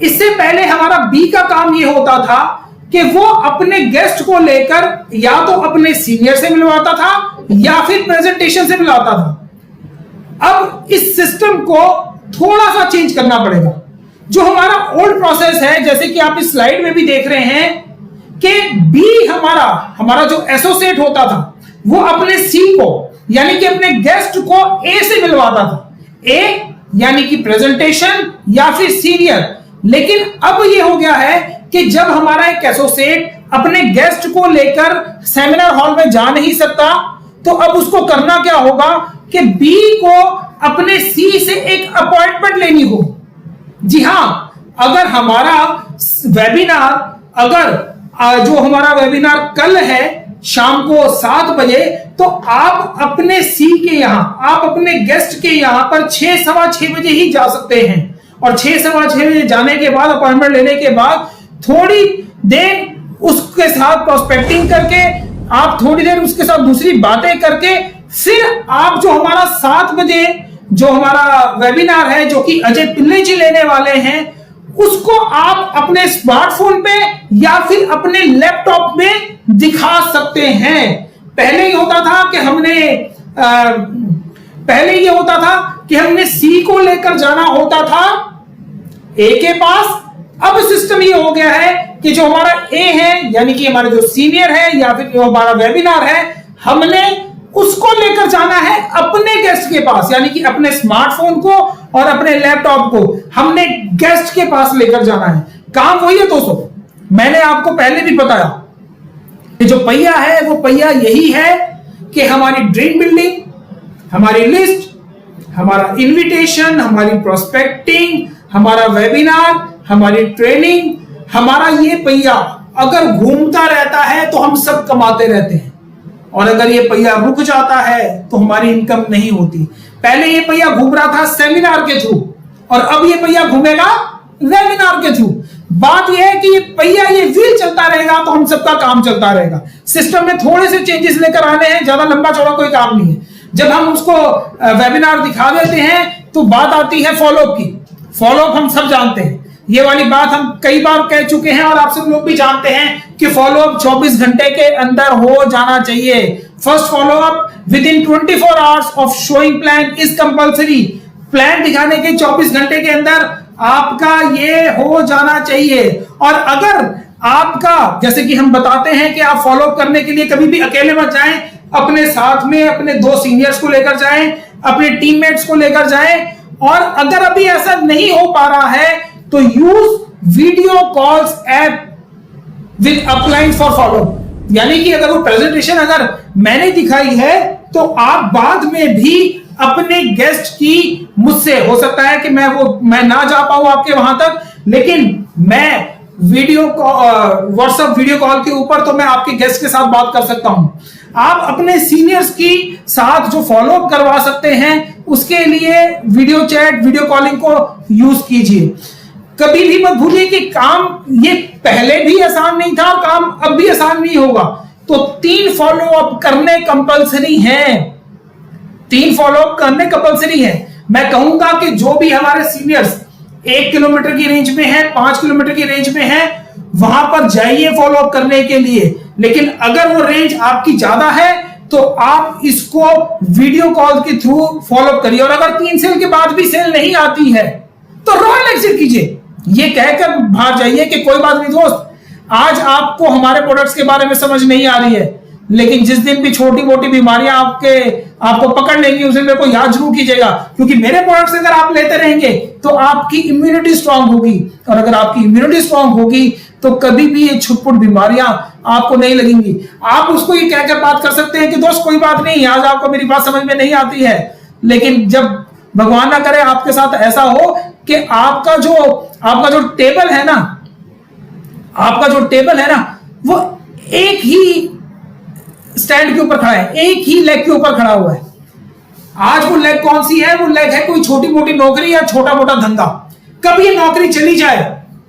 इससे पहले हमारा बी का काम यह होता था कि वो अपने गेस्ट को लेकर या तो अपने सीनियर से मिलवाता था या फिर प्रेजेंटेशन से मिलवाता था। अब इस सिस्टम को थोड़ा सा चेंज करना पड़ेगा। जो हमारा ओल्ड प्रोसेस है, जैसे कि आप इस स्लाइड में भी देख रहे हैं कि बी हमारा जो एसोसिएट होता था वो अपने सी को यानी कि अपने गेस्ट को ए से मिलवाता था। ए यानी कि प्रेजेंटेशन या फिर सीनियर। लेकिन अब ये हो गया है कि जब हमारा एक एसोसिएट अपने गेस्ट को लेकर सेमिनार हॉल में जा नहीं सकता तो अब उसको करना क्या होगा कि बी को अपने सी से एक अपॉइंटमेंट लेनी हो। जी हां, अगर हमारा वेबिनार जो हमारा वेबिनार कल है शाम को 7 बजे, तो आप अपने सी के यहां, आप अपने गेस्ट के यहां पर 6, सवा 6 बजे ही जा सकते हैं। और 6, सवा 6 बजे जाने के बाद, अपॉइंटमेंट लेने के बाद थोड़ी देर उसके साथ प्रोस्पेक्टिंग करके, आप थोड़ी देर उसके साथ दूसरी बातें करके, फिर आप जो हमारा 7 बजे जो हमारा वेबिनार है जो कि अजय पिल्ले जी लेने वाले हैं, उसको आप अपने स्मार्टफोन पे या फिर अपने लैपटॉप में दिखा सकते हैं। पहले ये होता था कि हमने सी को लेकर जाना होता था ए के पास। अब सिस्टम ये हो गया है कि जो हमारा ए है यानी कि हमारे जो सीनियर है या फिर जो हमारा वेबिनार है, हमने उसको लेकर जाना है अपने गेस्ट के पास, यानी कि अपने स्मार्टफोन को और अपने लैपटॉप को हमने गेस्ट के पास लेकर जाना है। काम वही है दोस्तों, मैंने आपको पहले भी बताया कि जो पहिया है वो पहिया यही है कि हमारी ड्रीम बिल्डिंग, हमारी लिस्ट, हमारा इनविटेशन, हमारी प्रोस्पेक्टिंग, हमारा वेबिनार, हमारी ट्रेनिंग, हमारा ये पहिया अगर घूमता रहता है तो हम सब कमाते रहते हैं। और अगर ये पहिया रुक जाता है तो हमारी इनकम नहीं होती। पहले ये पहिया घूम रहा था सेमिनार के थ्रू और अब ये पहिया घूमेगा वेबिनार के थ्रू। बात यह है कि ये पहिया, ये व्हील चलता रहेगा तो हम सबका काम चलता रहेगा। सिस्टम में थोड़े से चेंजेस लेकर आने हैं, ज्यादा लंबा चौड़ा कोई काम नहीं है। जब हम उसको वेबिनार दिखा देते हैं तो बात आती है फॉलोअप की। फॉलोअप हम सब जानते हैं, ये वाली बात हम कई बार कह चुके हैं और आप सब लोग भी जानते हैं कि फॉलोअप 24 घंटे के अंदर हो जाना चाहिए। First follow up with in 24 hours of showing plan is compulsory. Plan दिखाने के 24 घंटे के अंदर आपका ये हो जाना चाहिए। और अगर आपका, जैसे कि हम बताते हैं कि आप फॉलोअप करने के लिए कभी भी अकेले मत जाएं, अपने साथ में अपने 2 सीनियर्स को लेकर जाएं, अपने टीममेट्स को लेकर जाएं। और अगर अभी ऐसा नहीं हो पा रहा है तो use video calls app with upline for follow up. यानी कि अगर वो प्रेजेंटेशन अगर मैंने दिखाई है तो आप बाद में भी अपने गेस्ट की, मुझसे हो सकता है कि मैं ना जा पाऊं आपके वहां तक, लेकिन मैं वीडियो व्हाट्सएप वीडियो कॉल के ऊपर तो मैं आपके गेस्ट के साथ बात कर सकता हूं। आप अपने सीनियर्स की साथ जो फॉलोअप करवा सकते हैं उसके लिए वीडियो चैट, वीडियो कॉलिंग को यूज कीजिए। कभी भी मत भूलिए कि काम ये पहले भी आसान नहीं था, काम अब भी आसान नहीं होगा। तो 3 फॉलोअप करने कंपलसरी हैं। 3 फॉलोअप करने कंपलसरी है। मैं कहूंगा कि जो भी हमारे सीनियर्स 1 किलोमीटर की रेंज में है, 5 किलोमीटर की रेंज में है, वहां पर जाइए फॉलोअप करने के लिए। लेकिन अगर वो रेंज आपकी ज्यादा है तो आप इसको वीडियो कॉल के थ्रू फॉलोअप करिए। और अगर 3 सेल के बाद भी सेल नहीं आती है तो रॉयल एग्जिट कीजिए। ये कहकर बाहर जाइए कि कोई बात नहीं दोस्त, आज आपको हमारे प्रोडक्ट्स के बारे में समझ नहीं आ रही है, लेकिन जिस दिन भी छोटी मोटी बीमारियां आपको पकड़ लेंगी उस दिन मेरे को याद जरूर कीजिएगा, क्योंकि मेरे प्रोडक्ट्स अगर आप लेते रहेंगे तो आपकी इम्यूनिटी स्ट्रांग होगी। और अगर आपकी इम्यूनिटी स्ट्रांग होगी तो कभी भी ये छुटपुट बीमारियां आपको नहीं लगेंगी। आप उसको ये कहकर बात कर सकते हैं कि दोस्त कोई बात नहीं, आज आपको मेरी बात समझ में नहीं आती है, लेकिन जब भगवान ना करे आपके साथ ऐसा हो कि आपका जो टेबल है ना, वो एक ही स्टैंड के ऊपर खड़ा है, एक ही लेग के ऊपर खड़ा हुआ है। आज वो लेग कौन सी है? वो लेग है कोई छोटी मोटी नौकरी या छोटा मोटा धंधा। कब ये नौकरी चली जाए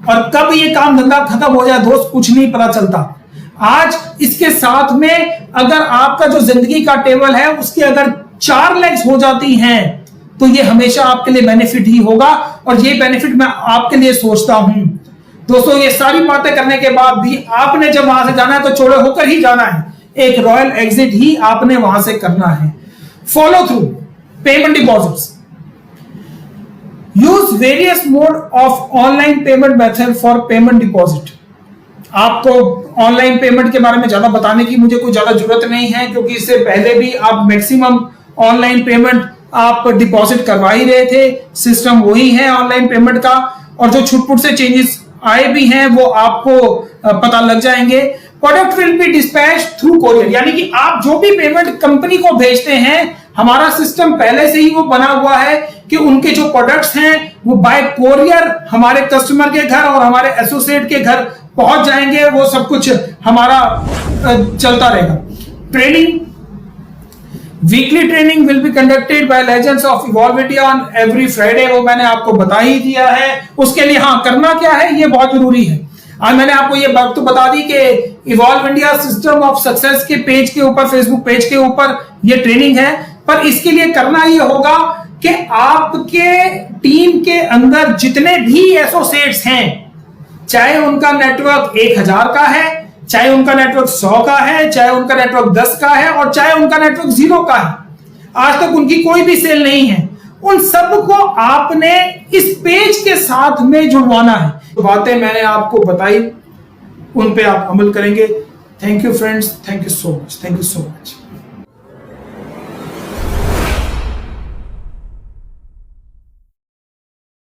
और कब ये काम धंधा खत्म हो जाए दोस्त, कुछ नहीं पता चलता। आज इसके साथ में अगर आपका जो जिंदगी का टेबल है उसके अगर 4 लेग्स हो जाती हैं तो ये हमेशा आपके लिए बेनिफिट ही होगा, और ये बेनिफिट मैं आपके लिए सोचता हूं। दोस्तों, ये सारी बातें करने के बाद भी आपने जब वहां से जाना है तो चौड़े होकर ही जाना है। एक रॉयल एग्जिट ही आपने वहां से करना है। Follow through payment deposits. Use various mode of online payment method for payment deposit. आपको ऑनलाइन पेमेंट के बारे में ज्यादा बताने की मुझे कोई ज्यादा जरूरत नहीं है, क्योंकि इससे पहले भी आप मैक्सिमम ऑनलाइन पेमेंट आप डिपॉजिट करवा ही रहे थे। सिस्टम वही है ऑनलाइन पेमेंट का, और जो छुटपुट से चेंजेस आए भी हैं वो आपको पता लग जाएंगे। Product will be dispatch through courier, यानी कि आप जो भी पेमेंट कंपनी को भेजते हैं, हमारा सिस्टम पहले से ही वो बना हुआ है कि उनके जो प्रोडक्ट्स हैं वो बाय कोरियर हमारे कस्टमर के घर और हमारे एसोसिएट के घर पहुंच जाएंगे। वो सब कुछ हमारा चलता रहेगा। Training, weekly training will be conducted by legends of evolve India on every Friday. वो मैंने आपको बता ही दिया है। उसके लिए हाँ, करना क्या है ये बहुत जरूरी है। आज मैंने आपको ये बात तो बता दी कि evolve India system of success के पेज के ऊपर, फेसबुक पेज के ऊपर ये ट्रेनिंग है, पर इसके लिए करना ये होगा कि आपके टीम के अंदर जितने भी एसोसिएट्स हैं, चाहे उनका नेटवर्क 1000 का है, चाहे उनका नेटवर्क 100 का है, चाहे उनका नेटवर्क 10 का है, और चाहे उनका नेटवर्क 0 का है, आज तक उनकी कोई भी सेल नहीं है, उन सबको आपने इस पेज के साथ में जुड़वाना है। तो बातें मैंने आपको बताई, उन पे आप अमल करेंगे। Thank you friends, thank you so much, thank you so much.